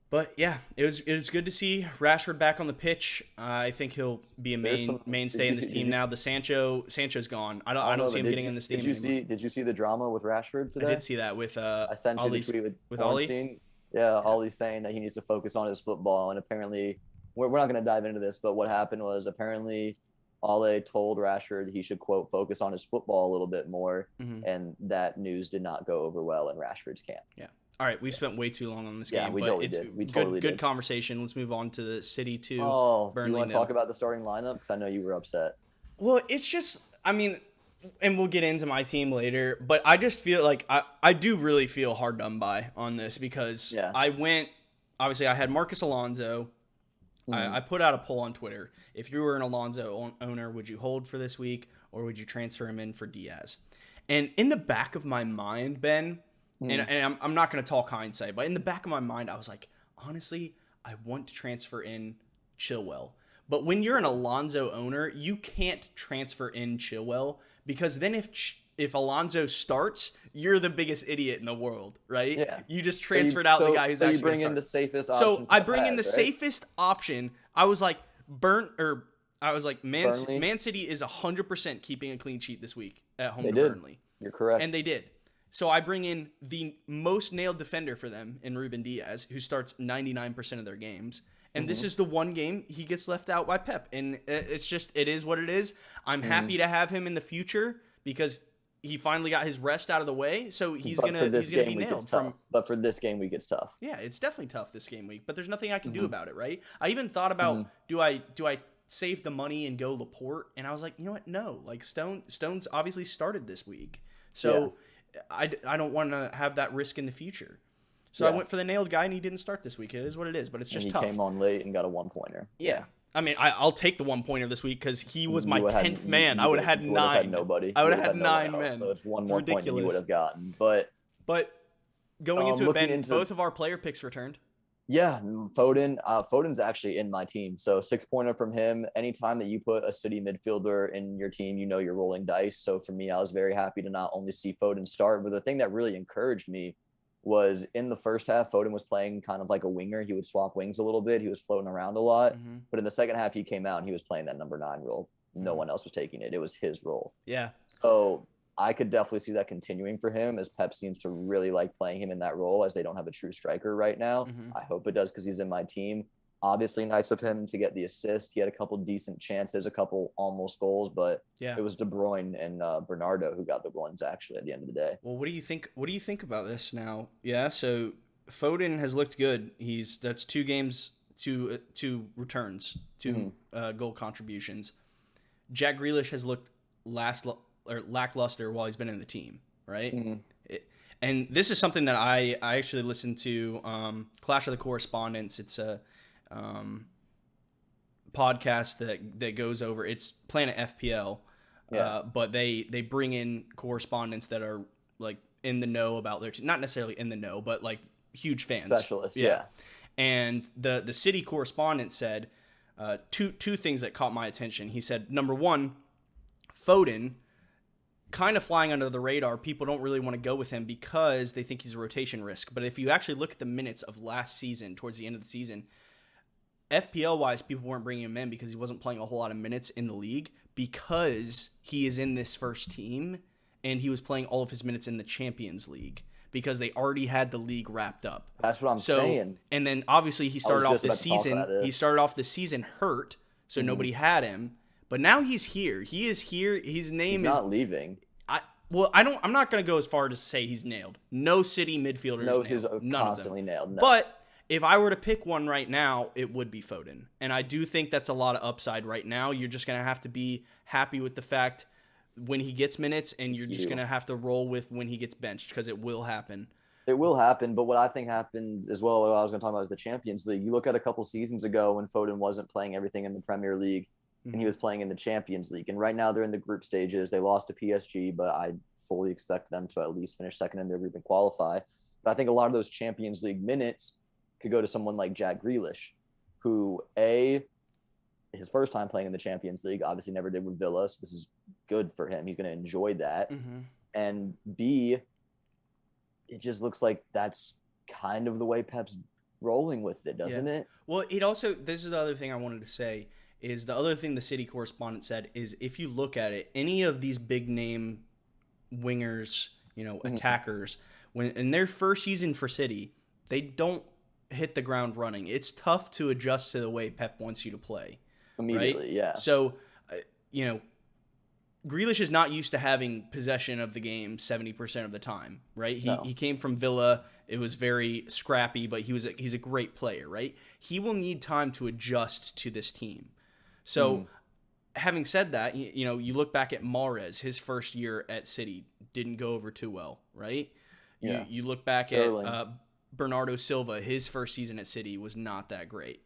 A: But yeah, it was good to see Rashford back on the pitch. I think he'll be a mainstay in this team now. The Sancho's gone. I don't see him getting in this team anymore.
B: Did you see the drama with Rashford today?
A: I did see that with
B: I sent you the tweet with Ollie. Yeah, Ollie's saying that he needs to focus on his football, and apparently we're not going to dive into this, but what happened was apparently Ollie told Rashford he should, quote, focus on his football a little bit more, and that news did not go over well in Rashford's camp.
A: Yeah. All right, we've spent way too long on this game,
B: but
A: totally
B: it's
A: good conversation. Let's move on to the City 2.
B: Oh,
A: Burnley.
B: Do you want to talk about the starting lineup? Because I know you were upset.
A: Well, it's just, and we'll get into my team later, but I just feel like I do really feel hard done by on this, because obviously I had Marcus Alonso. I put out a poll on Twitter. If you were an Alonso owner, would you hold for this week, or would you transfer him in for Diaz? And in the back of my mind, Ben, and I'm not going to talk hindsight, but in the back of my mind, I was like, honestly, I want to transfer in Chilwell. But when you're an Alonso owner, you can't transfer in Chilwell, because then if if Alonso starts, you're the biggest idiot in the world, right?
B: Yeah.
A: You just transferred out the guy who's actually
B: you bring in the safest option.
A: So I bring in the safest option. I was like, Man City is 100% keeping a clean sheet this week at home to Burnley.
B: You're correct.
A: And they did. So I bring in the most nailed defender for them in Ruben Diaz, who starts 99% of their games. And this is the one game he gets left out by Pep. And it is what it is. I'm happy to have him in the future because he finally got his rest out of the way. So he's gonna be nailed.
B: But for this game week, it's tough.
A: Yeah, it's definitely tough this game week. But there's nothing I can do about it, right? I even thought about do I save the money and go Laporte? And I was like, you know what? No. Like Stones obviously started this week. So I don't want to have that risk in the future. So I went for the nailed guy, and he didn't start this week. It is what it is, but it's just tough.
B: He came on late and got a 1-pointer.
A: Yeah. I mean, I'll take the 1-pointer this week because he was my 10th man. I would have had 9.
B: Had nobody.
A: I would have had 9 men.
B: So it's one more point than you would have gotten. But
A: going into it, Ben, both of our player picks returned.
B: Yeah, Foden. Foden's actually in my team. So 6-pointer from him. Anytime that you put a City midfielder in your team, you know you're rolling dice. So for me, I was very happy to not only see Foden start, but the thing that really encouraged me was in the first half, Foden was playing kind of like a winger. He would swap wings a little bit. He was floating around a lot. But in the second half, he came out and he was playing that number 9 role. No one else was taking it. It was his role.
A: Yeah.
B: So I could definitely see that continuing for him as Pep seems to really like playing him in that role as they don't have a true striker right now. I hope it does because he's in my team. Obviously nice of him to get the assist. He had a couple decent chances, a couple almost goals, but it was De Bruyne and Bernardo who got the ones actually at the end of the day.
A: Well, what do you think? What do you think about this now? Yeah, so Foden has looked good. That's 2 games, 2 returns, 2 goal contributions. Jack Grealish has looked lackluster while he's been in the team, right? And this is something that I actually listened to. Clash of the Correspondents. It's a podcast that goes over. It's Planet FPL, but they bring in correspondents that are like in the know about their team. Not necessarily in the know, but like huge fans,
B: specialists. Yeah.
A: And the City correspondent said two things that caught my attention. He said, number one, Foden, kind of flying under the radar. People don't really want to go with him because they think he's a rotation risk. But if you actually look at the minutes of last season, towards the end of the season, FPL-wise, people weren't bringing him in because he wasn't playing a whole lot of minutes in the league because he is in this first team and he was playing all of his minutes in the Champions League because they already had the league wrapped up.
B: That's what I'm saying.
A: And then obviously he started off this season. He started off the season hurt, so nobody had him. But now he's here. He is here. His name
B: is not leaving.
A: I'm not going to go as far to say he's nailed. No City midfielder is nailed. None
B: constantly
A: of them.
B: Nailed. No.
A: But if I were to pick one right now, it would be Foden. And I do think that's a lot of upside right now. You're just going to have to be happy with the fact when he gets minutes, and you're just going to have to roll with when he gets benched because it will happen.
B: It will happen, but what I think happened as well, what I was going to talk about is the Champions League. You look at a couple seasons ago when Foden wasn't playing everything in the Premier League, and he was playing in the Champions League. And right now they're in the group stages. They lost to PSG, but I fully expect them to at least finish second in their group and qualify. But I think a lot of those Champions League minutes could go to someone like Jack Grealish, who, his first time playing in the Champions League, obviously never did with Villa, so this is good for him. He's going to enjoy that. And B, it just looks like that's kind of the way Pep's rolling with it, doesn't it?
A: Well, it also, this is the other thing I wanted to say, is the other thing the City correspondent said is if you look at it, any of these big name wingers, attackers, when in their first season for City, they don't hit the ground running. It's tough to adjust to the way Pep wants you to play.
B: Immediately,
A: right?
B: yeah.
A: So, Grealish is not used to having possession of the game 70% of the time, right? He came from Villa. It was very scrappy, but he's a great player, right? He will need time to adjust to this team. So, having said that, you look back at Mahrez, his first year at City didn't go over too well, right? Yeah. You look back at Bernardo Silva, his first season at City was not that great.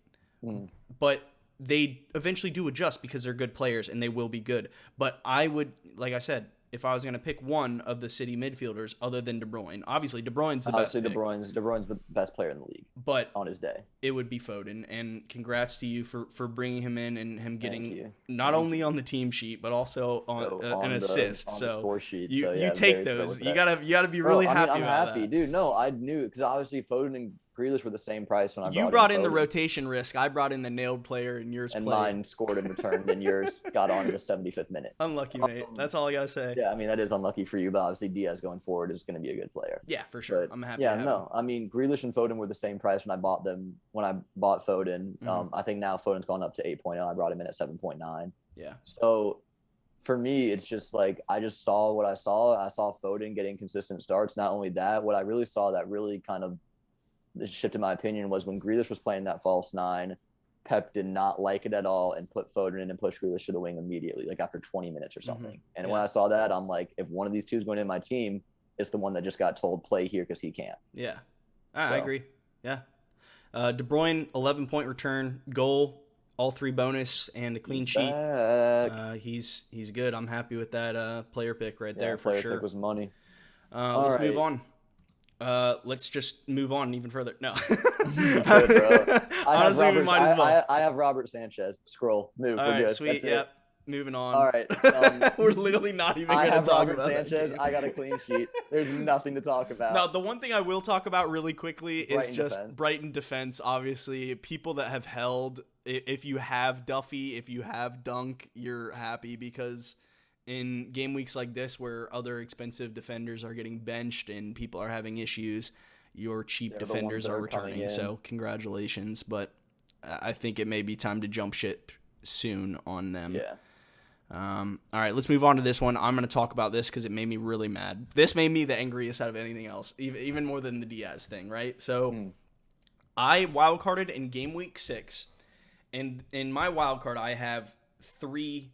A: But they eventually do adjust because they're good players and they will be good. But I would, like I said, if I was going to pick one of the City midfielders other than De Bruyne. Obviously, De Bruyne's the best pick.
B: De Bruyne's the best player in the league.
A: But
B: on his day,
A: it would be Foden. And congrats to you for bringing him in and him getting not only on the team sheet but also on an assist.
B: On
A: so
B: the score sheet.
A: You take those. You gotta be really happy. I'm
B: happy,
A: that.
B: dude. No, I knew because obviously Foden and Grealish were the same price when I
A: You brought in the rotation risk. I brought in the nailed player, and yours
B: and
A: played.
B: Mine scored and returned, and yours got on in the 75th minute.
A: Unlucky, mate. That's all I gotta say.
B: Yeah, I mean that is unlucky for you, but obviously Diaz going forward is going to be a good player.
A: Yeah, for sure.
B: But,
A: I'm happy.
B: Yeah, no, I mean Grealish and Foden were the same price when I bought them. When I bought Foden, I think now Foden's gone up to 8.0. I brought him in at 7.9.
A: Yeah.
B: So for me, it's just like I just saw what I saw. I saw Foden getting consistent starts. Not only that, what I really saw that really kind of shifted my opinion was when Grealish was playing that false 9. Pep did not like it at all and put Foden in and pushed Grealish to the wing immediately, like after 20 minutes or something. And when I saw that, I'm like, if one of these two is going in my team, it's the one that just got told play here because he can't.
A: Yeah, I agree. Yeah, De Bruyne 11-point return, goal, all 3 bonus, and a clean sheet. He's good. I'm happy with that player pick there for sure.
B: Player pick was money.
A: Let's move on. Let's just move on even further. No.
B: Good, bro. Honestly,
A: we might as well.
B: I have Robert Sanchez. Scroll. Move.
A: All
B: We're
A: right,
B: good.
A: sweet. Yep. Moving on.
B: All right.
A: We're literally not even going to talk
B: Robert
A: about
B: Sanchez. I got a clean sheet. There's nothing to talk about.
A: No, the one thing I will talk about really quickly is
B: Brighton
A: Brighton defense. Obviously, people that have held, if you have Duffy, if you have Dunk, you're happy because in game weeks like this where other expensive defenders are getting benched and people are having issues, your cheap defenders are returning. So congratulations. But I think it may be time to jump ship soon on them.
B: Yeah.
A: All right, let's move on to this one. I'm going to talk about this because it made me really mad. This made me the angriest out of anything else, even more than the Diaz thing, right? So I wildcarded in game week 6, and in my wildcard, I have 3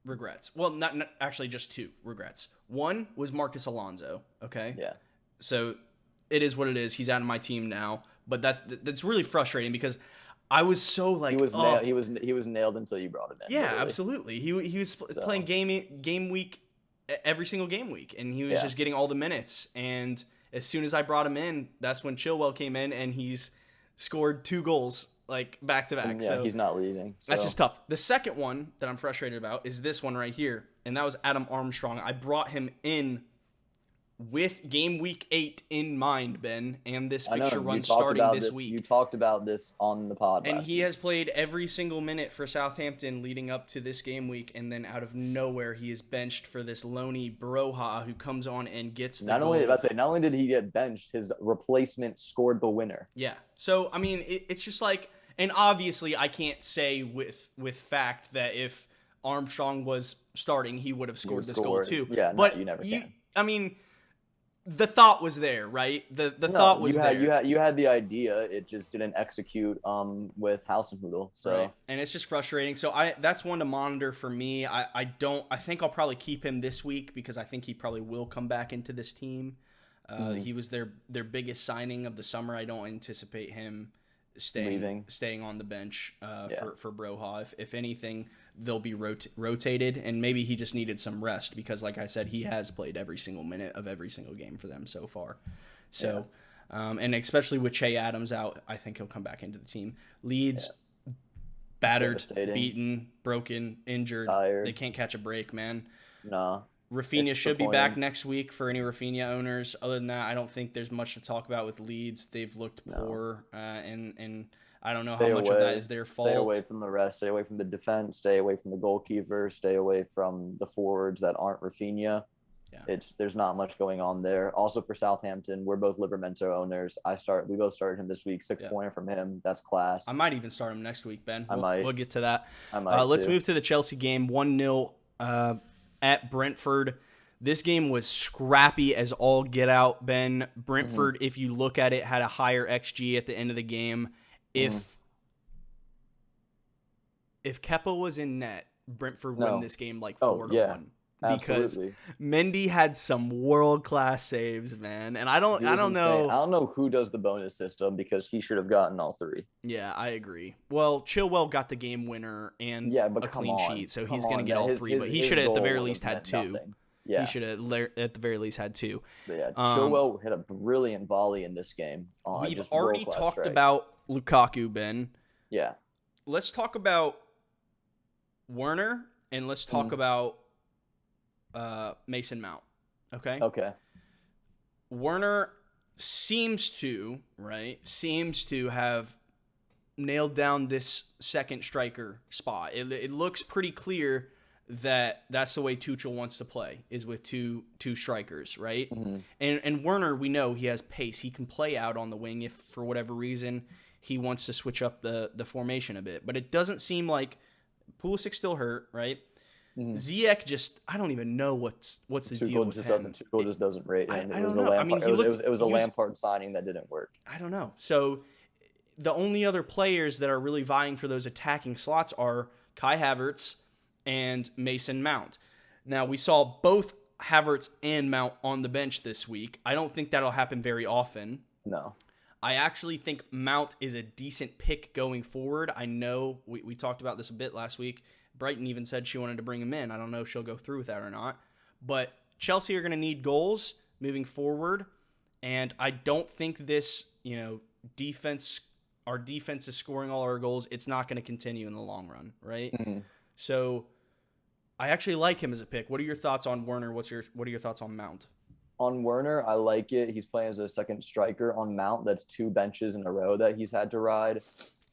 A: regrets. Well, not actually just 2 regrets. One was Marcus Alonso, okay?
B: Yeah.
A: So it is what it is. He's out of my team now, but that's really frustrating because I was so like
B: he was nailed until you brought him in.
A: Yeah,
B: literally.
A: Absolutely. He was playing game week every single game week, and he was just getting all the minutes. And as soon as I brought him in, that's when Chilwell came in, and he's scored 2 goals like back to back.
B: Yeah, so he's not leaving. So.
A: That's just tough. The second one that I'm frustrated about is this one right here, and that was Adam Armstrong. I brought him in with game week 8 in mind, Ben, and this fixture run starting this week.
B: You talked about this on the pod.
A: And he has played every single minute for Southampton leading up to this game week, and then out of nowhere, he is benched for this Loney Broha who comes on and gets the goal.
B: Not only did he get benched, his replacement scored the winner.
A: Yeah. So, I mean, it's just like, and obviously I can't say with fact that if Armstrong was starting, he would have scored this goal too.
B: Yeah, but you never can.
A: I mean, the thought was there, right? The thought was there.
B: You had the idea. It just didn't execute with Hasenhüttl. So
A: right. And it's just frustrating. So that's one to monitor for me. I think I'll probably keep him this week because I think he probably will come back into this team. He was their biggest signing of the summer. I don't anticipate him staying on the bench for Broha. If anything, they'll be rotated, and maybe he just needed some rest because, like I said, he has played every single minute of every single game for them so far. So, and especially with Che Adams out, I think he'll come back into the team. Leeds, battered, beaten, broken, injured.
B: Tired.
A: They can't catch a break, man.
B: No.
A: Rafinha should be back next week for any Rafinha owners. Other than that, I don't think there's much to talk about with Leeds. They've looked poor, and I don't know how much of that is their fault.
B: Stay away from the rest. Stay away from the defense. Stay away from the goalkeeper. Stay away from the forwards that aren't Rafinha. Yeah. There's not much going on there. Also for Southampton, we're both Livramento owners. We both started him this week. 6-pointer from him. That's class.
A: I might even start him next week, Ben.
B: We'll
A: get to that.
B: I might.
A: Let's move to the Chelsea game. 1-0 at Brentford. This game was scrappy as all get out, Ben. Brentford, if you look at it, had a higher XG at the end of the game. If Kepa was in net, Brentford won this game like 4-1. Because Mendy had some world-class saves, man. And I don't know.
B: I don't know who does the bonus system because he should have gotten all 3.
A: Yeah, I agree. Well, Chilwell got the game winner and a clean sheet, so he's going to get all 3. But he should have at the very least had 2. Nothing.
B: Yeah.
A: He should have, at the very least, had 2.
B: But yeah, Chilwell hit a brilliant volley in this game.
A: We've already talked about Lukaku, Ben.
B: Yeah.
A: Let's talk about Werner, and let's talk about Mason Mount. Okay?
B: Okay.
A: Werner seems to have nailed down this second striker spot. It looks pretty clear that that's the way Tuchel wants to play, is with two strikers, right?
B: Mm-hmm.
A: And Werner, we know he has pace. He can play out on the wing if, for whatever reason, he wants to switch up the formation a bit. But it doesn't seem like Pulisic's still hurt, right? Mm-hmm. Ziyech just, I don't even know what's the deal with him.
B: Tuchel just doesn't rate him.
A: I don't know. I mean,
B: it was a Lampard signing that didn't work.
A: I don't know. So the only other players that are really vying for those attacking slots are Kai Havertz and Mason Mount. Now, we saw both Havertz and Mount on the bench this week. I don't think that'll happen very often.
B: No.
A: I actually think Mount is a decent pick going forward. I know we talked about this a bit last week. Brighton even said she wanted to bring him in. I don't know if she'll go through with that or not. But Chelsea are going to need goals moving forward. And I don't think this, defense, our defense is scoring all our goals. It's not going to continue in the long run, right? Mm-hmm. So I actually like him as a pick. What are your thoughts on Werner? What are your thoughts on Mount?
B: On Werner, I like it. He's playing as a second striker. On Mount, that's 2 benches in a row that he's had to ride.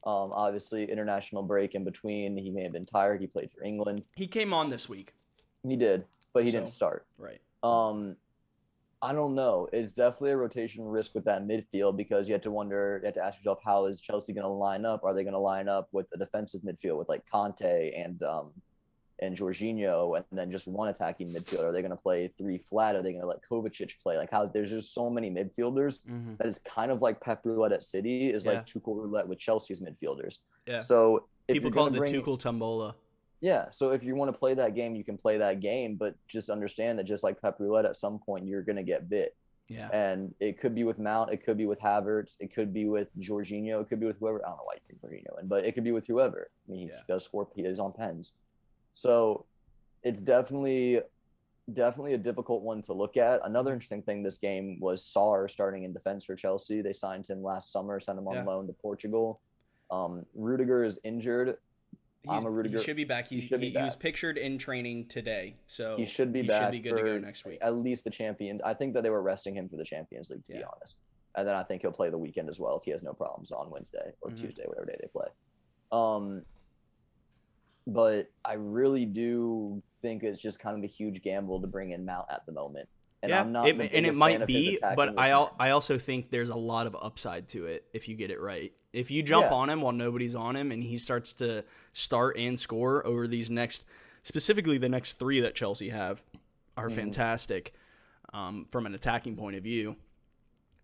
B: Obviously, international break in between. He may have been tired. He played for England.
A: He came on this week.
B: He did, but he didn't start.
A: Right.
B: I don't know. It's definitely a rotation risk with that midfield because you have to ask yourself, how is Chelsea going to line up? Are they going to line up with a defensive midfield with like Conte and Jorginho, and then just one attacking midfielder? Are they going to play 3 flat? Are they going to let Kovacic play? Like, how there's just so many midfielders that it's kind of like Pep roulette at City is like Tuchel roulette with Chelsea's midfielders.
A: Yeah.
B: So
A: people call it the Tuchel Tombola.
B: Yeah. So if you want to play that game, you can play that game, but just understand that just like Pep roulette, at some point you're going to get bit.
A: Yeah.
B: And it could be with Mount, it could be with Havertz, it could be with Jorginho, it could be with whoever. I don't know why you bring Jorginho in, but it could be with whoever. I mean, he does score. He is on pens. So it's definitely a difficult one to look at. Another interesting thing this game was Sarr starting in defense for Chelsea. They signed him last summer, sent him on loan to Portugal. Rudiger is injured.
A: He should be back. He was pictured in training today, so
B: he should be back.
A: Should be good to go next week.
B: At least the Champions. I think that they were resting him for the Champions League, to be honest. And then I think he'll play the weekend as well if he has no problems on Wednesday or Tuesday, whatever day they play. But I really do think it's just kind of a huge gamble to bring in Mount at the moment. And I'm not
A: it might be, but I also think there's a lot of upside to it if you get it right. If you jump on him while nobody's on him and he starts to start and score over specifically the next 3 that Chelsea have are fantastic from an attacking point of view,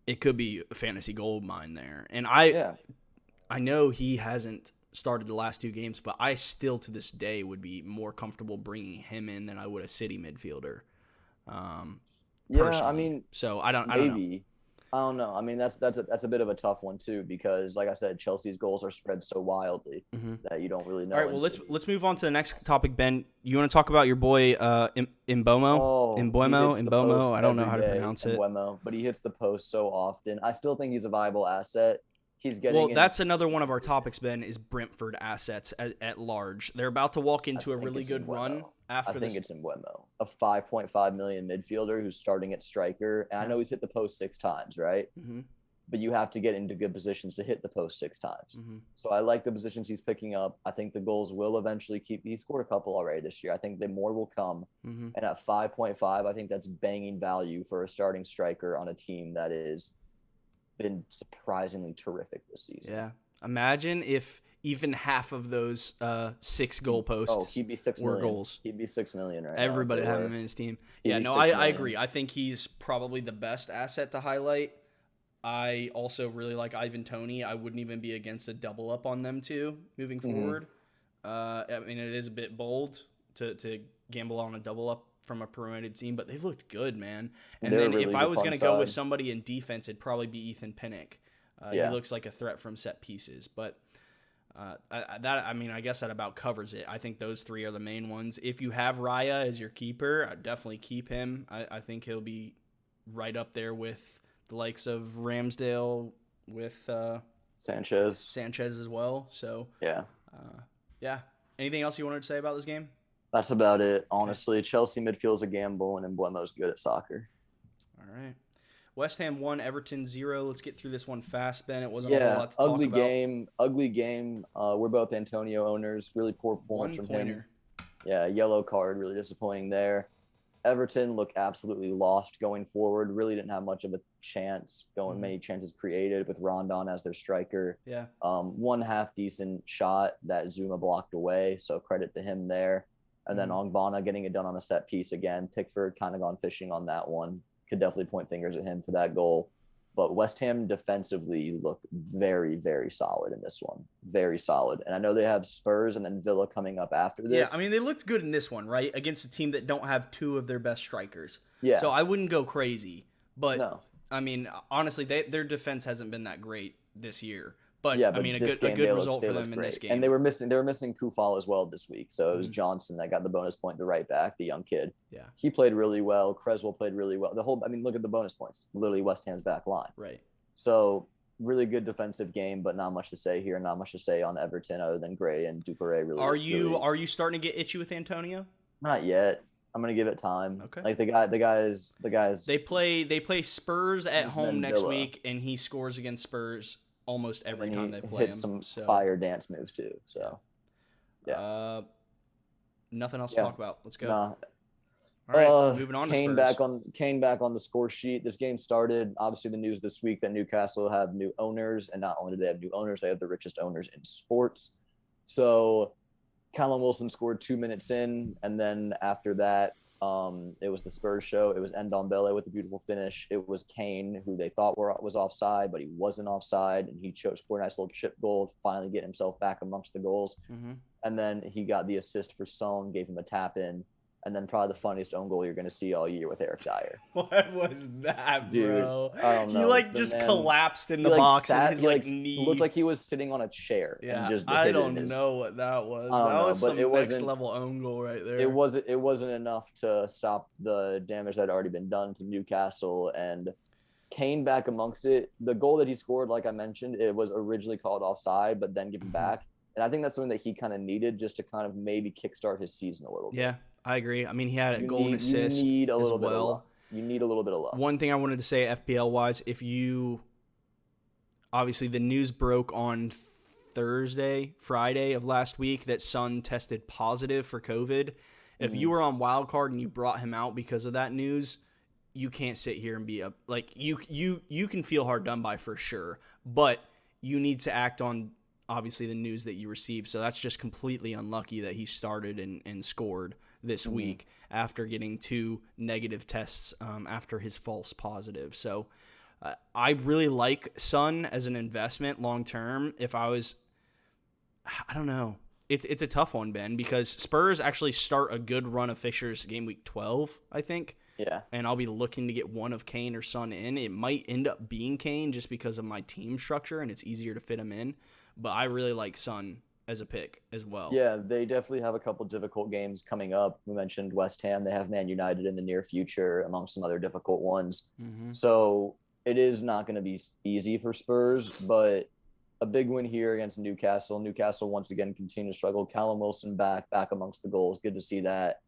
A: it could be a fantasy gold mine there. And I know he hasn't started the last 2 games, but I still to this day would be more comfortable bringing him in than I would a City midfielder.
B: I mean,
A: so I don't know.
B: I don't know. I mean, that's a bit of a tough one too, because like I said, Chelsea's goals are spread so wildly that you don't really know.
A: All right, well, let's move on to the next topic, Ben. You want to talk about your boy Mbomo? Mbomo. I don't know how to pronounce it.
B: But he hits the post so often. I still think he's a viable asset. He's getting
A: that's another one of our topics, Ben, is Brentford assets at large. They're about to walk into a really good run after this.
B: I think it's Mbomo, a 5.5 million midfielder who's starting at striker. And I know he's hit the post 6 times, right? Mm-hmm. But you have to get into good positions to hit the post 6 times. Mm-hmm. So I like the positions he's picking up. I think the goals will eventually keep. He scored a couple already this year. I think more will come. Mm-hmm. And at 5.5, I think that's banging value for a starting striker on a team that is been surprisingly terrific this season.
A: Yeah. Imagine if even half of those 6 goalposts
B: he'd be 6
A: were
B: million.
A: Goals.
B: He'd be 6 million right
A: Everybody now. Everybody have him in his team. I agree. I think he's probably the best asset to highlight. I also really like Ivan Toney. I wouldn't even be against a double up on them too moving forward. I mean, it is a bit bold to gamble on a double up from a promoted team, but they've looked good, man. And then really if I was going to go with somebody in defense, it'd probably be Ethan Pinnock. He looks like a threat from set pieces. But I guess that about covers it. I think those three are the main ones. If you have Raya as your keeper, I'd definitely keep him. I think he'll be right up there with the likes of Ramsdale, with Sanchez as well. So
B: yeah.
A: Yeah. Anything else you wanted to say about this game?
B: That's about it, honestly. Okay. Chelsea midfield's a gamble, and Mbuemo's good at soccer.
A: All right. West Ham 1, Everton 0. Let's get through this one fast, Ben. It wasn't a whole lot to talk about.
B: Ugly game. We're both Antonio owners. Really poor performance from him. Yeah, yellow card. Really disappointing there. Everton looked absolutely lost going forward. Really didn't have much of a chance. Many chances created with Rondon as their striker.
A: Yeah.
B: One half decent shot that Zuma blocked away. So credit to him there. And then Ongbana getting it done on a set piece again. Pickford kind of gone fishing on that one. Could definitely point fingers at him for that goal. But West Ham defensively look very, very solid in this one. Very solid. And I know they have Spurs and then Villa coming up after this.
A: Yeah, I mean, they looked good in this one, right? Against a team that don't have two of their best strikers.
B: Yeah.
A: So I wouldn't go crazy. But, no. I mean, honestly, their defense hasn't been that great this year. But, yeah, but I mean, a good result for them in this game.
B: And they were missing Kufal as well this week. So it was Johnson that got the bonus point, the right back, the young kid.
A: Yeah.
B: He played really well. Creswell played really well. Look at the bonus points. Literally West Ham's back line.
A: Right.
B: So really good defensive game, but not much to say here. Not much to say on Everton other than Gray and Duperé. Really.
A: Are you starting to get itchy with Antonio?
B: Not yet. I'm gonna give it time.
A: Okay.
B: Like the guys. They
A: play Spurs at home next week, and he scores against Spurs almost every time they play him.
B: Hits some fire dance moves too. So
A: yeah. Nothing else to talk about. Let's go.
B: Nah.
A: All right, moving on to
B: Spurs. Kane back on the score sheet. This game started, obviously, the news this week that Newcastle have new owners, and not only do they have new owners, they have the richest owners in sports. So Callum Wilson scored 2 minutes in, and then after that, it was the Spurs show. It was Ndombele with a beautiful finish. It was Kane, who they thought was offside, but he wasn't offside, and he scored a nice little chip goal to finally get himself back amongst the goals.
A: Mm-hmm.
B: And then he got the assist for Son, gave him a tap in. And then probably the funniest own goal you're going to see all year with Eric Dyer.
A: What was that, bro?
B: Dude, I don't know.
A: He just collapsed in the box and his knee.
B: Looked like he was sitting on a chair.
A: Yeah,
B: and just
A: I don't know what that was. That was some next level own goal right there.
B: It wasn't enough to stop the damage that had already been done to Newcastle. And Kane back amongst it. The goal that he scored, like I mentioned, it was originally called offside, but then given back. And I think that's something that he kind of needed just to kind of maybe kickstart his season a little bit.
A: Yeah. I agree. I mean, he had a goal and assist.
B: You need a little bit of luck. You need a little bit of luck.
A: One thing I wanted to say FPL-wise, obviously the news broke on Friday of last week that Son tested positive for COVID. If you were on Wildcard and you brought him out because of that news, you can't sit here and be you can feel hard done by for sure, but you need to act on obviously the news that you received. So that's just completely unlucky that he started and scored this week after getting 2 negative tests after his false positive. So I really like Son as an investment long term. I don't know. It's a tough one, Ben, because Spurs actually start a good run of fixtures game week 12, I think.
B: Yeah.
A: And I'll be looking to get one of Kane or Son in. It might end up being Kane just because of my team structure and it's easier to fit him in. But I really like Son as a pick as well.
B: Yeah, they definitely have a couple difficult games coming up. We mentioned West Ham. They have Man United in the near future, among some other difficult ones.
A: Mm-hmm.
B: So it is not going to be easy for Spurs, but a big win here against Newcastle. Newcastle once again continue to struggle. Callum Wilson back amongst the goals. Good to see that.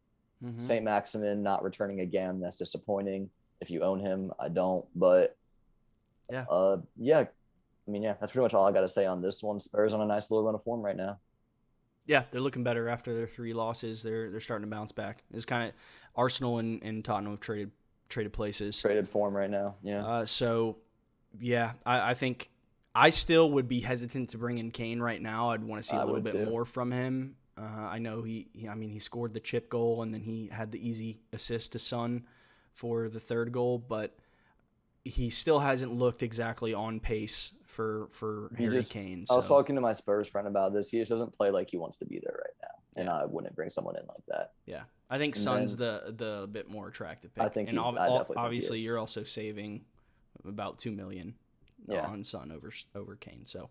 A: Mm-hmm.
B: St. Maximin not returning again. That's disappointing. If you own him, I don't. But
A: yeah.
B: I mean, that's pretty much all I got to say on this one. Spurs on a nice little run of form right now.
A: Yeah, they're looking better after their 3 losses. They're starting to bounce back. It's kind of Arsenal and Tottenham have traded places.
B: Traded form right now, yeah.
A: I think I still would be hesitant to bring in Kane right now. I'd want to see a little bit more from him. I know he scored the chip goal and then he had the easy assist to Son for the 3rd goal, but he still hasn't looked exactly on pace for Harry Kane. So.
B: I was talking to my Spurs friend about this. He just doesn't play like he wants to be there right now, and I wouldn't bring someone in like that.
A: Yeah, I think Son's the bit more attractive pick.
B: I think
A: obviously you're also saving about $2 million on Son over Kane. So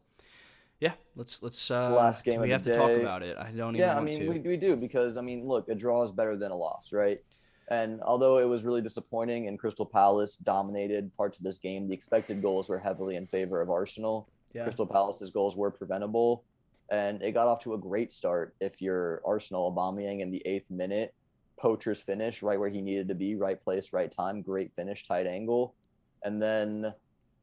A: Yeah, let's
B: last game
A: we
B: of
A: have
B: the
A: to talk
B: day.
A: about it. I don't even
B: Yeah, I
A: want
B: mean,
A: to.
B: we do because, I mean, look, a draw is better than a loss, right? And although it was really disappointing and Crystal Palace dominated parts of this game, the expected goals were heavily in favor of Arsenal.
A: Yeah.
B: Crystal Palace's goals were preventable, and it got off to a great start if you're Arsenal. Aubameyang in the 8th minute, poacher's finish right where he needed to be, right place, right time, great finish, tight angle. And then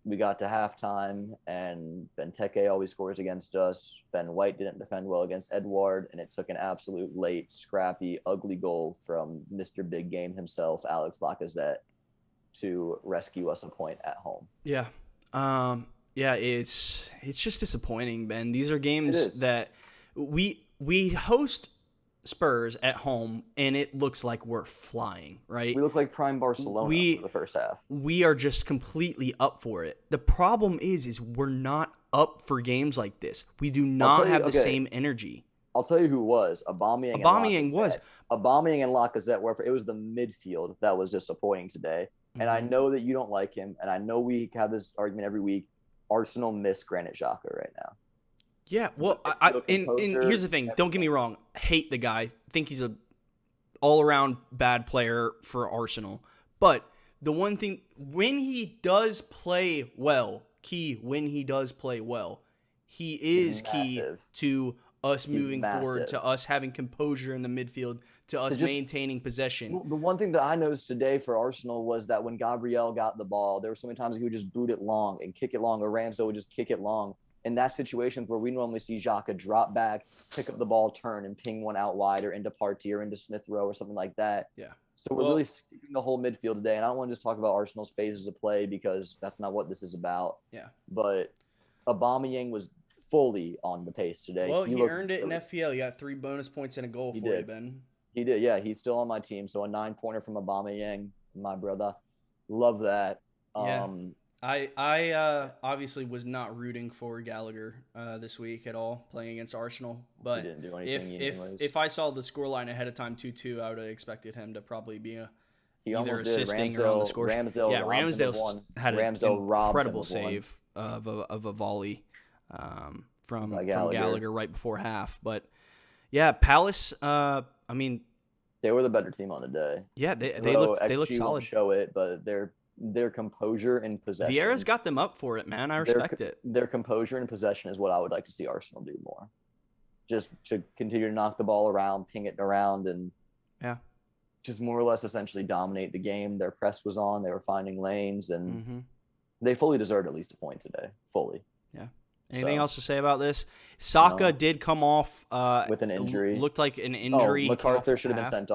B: we got to halftime, and Benteke always scores against us. Ben White didn't defend well against Edouard, and it took an absolute late, scrappy, ugly goal from Mr. Big Game himself, Alex Lacazette, to rescue us a point at home.
A: Yeah. Yeah, it's just disappointing, Ben. These are games that we host Spurs at home, and it looks like we're flying, right?
B: We look like prime Barcelona for the first half.
A: We are just completely up for it. The problem is we're not up for games like this. We do not have the same energy.
B: I'll tell you who was. Aubameyang and Lacazette were. It was the midfield that was disappointing today. And I know that you don't like him, and I know we have this argument every week. Arsenal miss Granit Xhaka right now.
A: Yeah, well, and here's the thing. Don't get me wrong. Hate the guy. Think he's a all-around bad player for Arsenal. But the one thing, when he does play well, he is key to us moving forward, to us having composure in the midfield, to us maintaining possession.
B: The one thing that I noticed today for Arsenal was that when Gabriel got the ball, there were so many times he would just boot it long and kick it long, or Ramsdale would just kick it long. In that situation where we normally see Xhaka drop back, pick up the ball, turn, and ping one out wide or into Partey or into Smith Rowe or something like that.
A: Yeah.
B: So we're really skipping the whole midfield today. And I don't want to just talk about Arsenal's phases of play because that's not what this is about.
A: Yeah.
B: But Aubameyang was fully on the pace today.
A: Well, he earned it in FPL. He got 3 bonus points and a goal for you, Ben.
B: He did, yeah. He's still on my team. So a 9-pointer from Aubameyang, my brother. Love that.
A: Yeah. I obviously was not rooting for Gallagher this week at all, playing against Arsenal. But
B: he didn't do anything
A: if I saw the scoreline ahead of time 2-2, I would have expected him to probably be either assisting or on the score. Ramsdale had an incredible save of a volley from Gallagher right before half. But yeah, Palace. I mean,
B: they were the better team on the day.
A: Yeah, they look solid.
B: Won't show it, but their composure and possession.
A: Vieira's got them up for it, man. I respect it.
B: Their composure and possession is what I would like to see Arsenal do more. Just to continue to knock the ball around, ping it around, and just more or less essentially dominate the game. Their press was on. They were finding lanes, and they fully deserved at least a point today. Fully.
A: Yeah. Anything else to say about this? Saka did come off
B: with an injury.
A: Looked like an injury.
B: McArthur should have been sent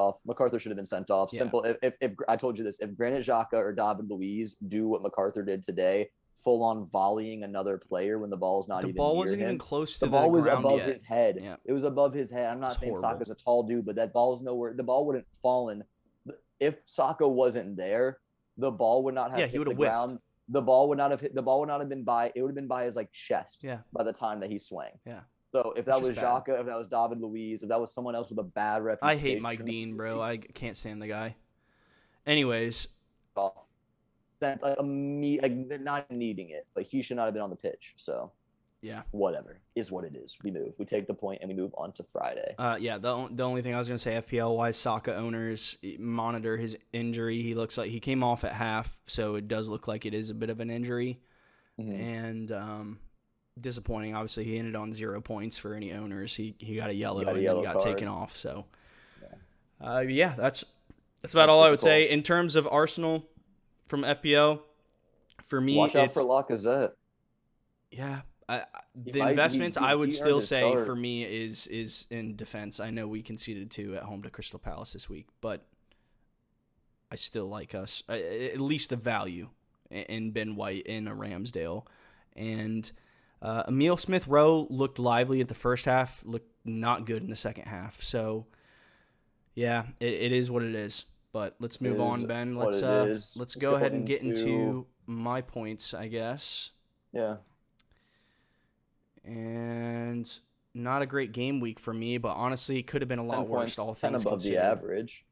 B: off.
A: Yeah.
B: Simple. If I told you this, if Granit Xhaka or David Luiz do what McArthur did today, full on volleying another player when the ball's not even near him.
A: The ball wasn't even close to the
B: ball was above
A: yet.
B: his head.
A: Yeah.
B: It was above his head. I'm not saying Saka's a tall dude, but that ball's nowhere. The ball wouldn't fallen. If Saka wasn't there, the ball would not have hit the ground. The ball would not have hit. The ball would not have been by. It would have been by his chest.
A: Yeah.
B: By the time that he swung.
A: Yeah.
B: So if that was Xhaka, if that was David Luiz, if that was someone else with a bad reputation,
A: I hate Mike Dean, bro. I can't stand the guy. Anyways,
B: not needing it, but he should not have been on the pitch. So
A: yeah,
B: whatever is what it is. We move. We take the point and we move on to Friday.
A: Yeah. The only thing I was gonna say, FPL wise, Saka owners monitor his injury. He looks like he came off at half, so it does look like it is a bit of an injury, and disappointing. Obviously, he ended on 0 points for any owners. He got a yellow and then got taken off. So, that's about all I would say in terms of Arsenal from FPL. For me,
B: watch out for Lacazette.
A: Yeah. The investments I would still say for me is in defense. I know we conceded 2 at home to Crystal Palace this week, but I still like us, at least the value in Ben White and a Ramsdale. And Emile Smith Rowe looked lively at the first half, looked not good in the second half. So yeah, it is what it is. But let's move on, Ben. Let's go ahead and get into my points, I guess.
B: Yeah.
A: And not a great game week for me, but honestly, it could have been a lot worse, all things
B: above
A: considered.
B: The average.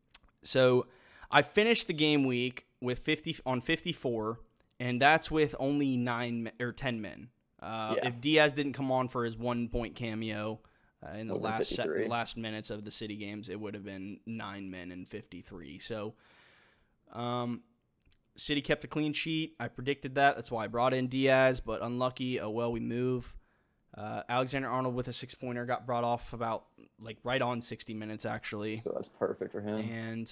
A: So I finished the game week with 54, and that's with only 9 or 10 men. If Diaz didn't come on for his 1-point cameo in the last minutes of the City games, it would have been 9 men and 53. So City kept a clean sheet. I predicted that. That's why I brought in Diaz, but unlucky. Oh, well, we move. Alexander Arnold with a 6-pointer got brought off about right on 60 minutes, actually.
B: So that's perfect for him.
A: And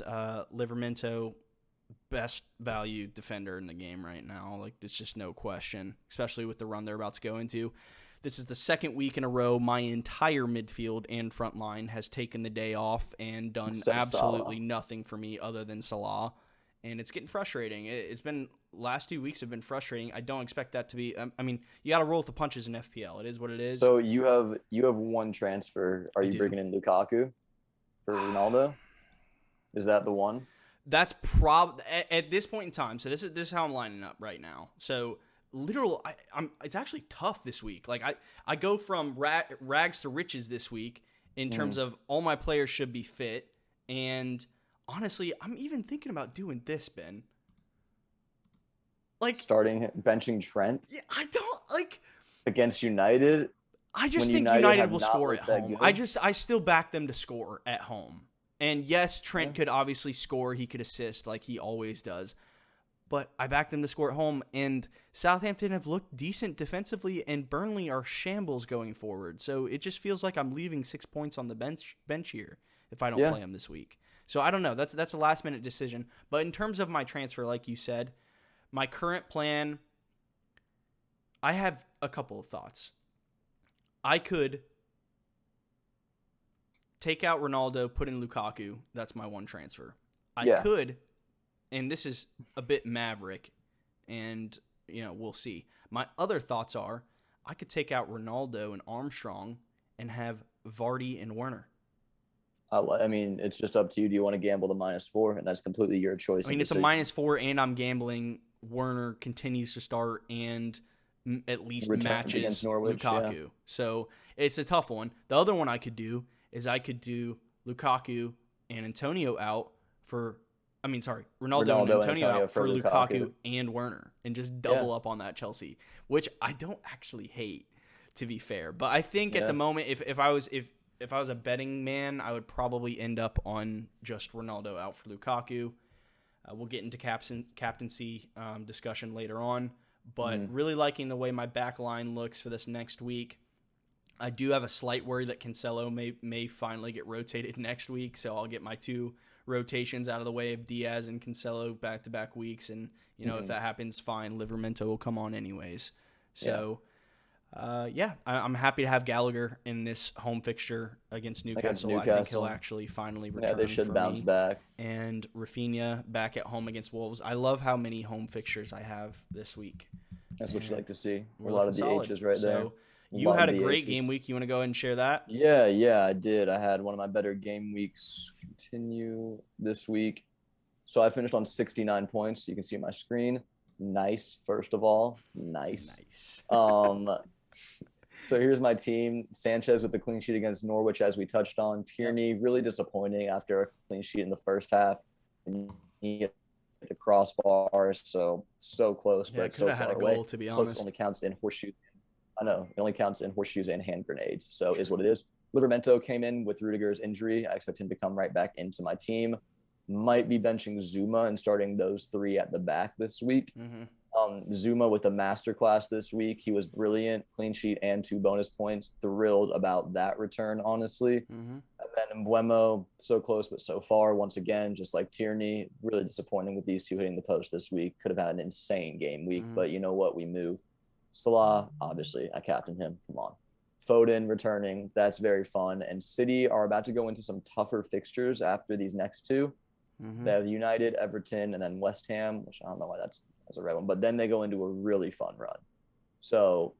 A: Livramento, best value defender in the game right now. There's just no question, especially with the run they're about to go into. This is the second week in a row my entire midfield and front line has taken the day off and done absolutely nothing for me other than Salah. And it's getting frustrating. Last 2 weeks have been frustrating. I don't expect that to be. I mean, you got to roll with the punches in FPL. It is what it is.
B: So you have one transfer. Are you bringing in Lukaku for Ronaldo? Is that the one?
A: That's at this point in time. So this is how I'm lining up right now. So it's actually tough this week. I go from rags to riches this week in terms of all my players should be fit, and honestly, I'm even thinking about doing this, Ben.
B: Benching Trent?
A: Yeah, I don't
B: against United.
A: I just think United will score at home. I still back them to score at home. And yes, Trent could obviously score. He could assist like he always does. But I back them to score at home. And Southampton have looked decent defensively, and Burnley are shambles going forward. So it just feels like I'm leaving 6 points on the bench here if I don't play them this week. So I don't know. That's a last-minute decision. But in terms of my transfer, like you said, my current plan, I have a couple of thoughts. I could take out Ronaldo, put in Lukaku. That's my one transfer. I could, and this is a bit maverick, and we'll see. My other thoughts are I could take out Ronaldo and Armstrong and have Vardy and Werner.
B: I mean, it's just up to you. Do you want to gamble the -4? And that's completely your choice.
A: I mean, it's a -4, and I'm gambling Werner continues to start and at least matches against Norwich, Lukaku. Yeah. So it's a tough one. The other one I could do is I could do Lukaku and Antonio out for – Ronaldo and Antonio out for Lukaku and Werner and just double up on that Chelsea, which I don't actually hate, to be fair. But I think at the moment, if I was a betting man, I would probably end up on just Ronaldo out for Lukaku. We'll get into captaincy discussion later on, but really liking the way my back line looks for this next week. I do have a slight worry that Cancelo may finally get rotated next week, so I'll get my 2 rotations out of the way of Diaz and Cancelo back-to-back weeks, and if that happens, fine. Livramento will come on anyways. So. I'm happy to have Gallagher in this home fixture against Newcastle. I think he'll actually finally return.
B: Yeah, they should bounce back.
A: And Rafinha back at home against Wolves. I love how many home fixtures I have this week.
B: That's what you like to see. A lot of the H's right there.
A: So you had a great game week. You want to go ahead and share that?
B: Yeah, I did. I had one of my better game weeks continue this week. So I finished on 69 points. You can see my screen. Nice, first of all. Nice. So here's my team. Sanchez with the clean sheet against Norwich, as we touched on. Tierney, really disappointing after a clean sheet in the first half. And he hit the crossbar, so close, but so far away.
A: Goal, to be honest.
B: Only counts in horseshoes. I know, it only counts in horseshoes and hand grenades, so is what it is. Livramento came in with Rudiger's injury. I expect him to come right back into my team. Might be benching Zuma and starting those 3 at the back this week. Zuma with a masterclass this week. He was brilliant, clean sheet and 2 bonus points. Thrilled about that return, honestly. And then Mbeumo, so close but so far. Once again, just like Tierney, really disappointing with these 2 hitting the post this week. Could have had an insane game week, but you know what? We move. Salah, obviously, I captained him. Come on. Foden returning. That's very fun. And City are about to go into some tougher fixtures after these next 2. They have United, Everton, and then West Ham, which I don't know why that's a red one. But then they go into a really fun run. So,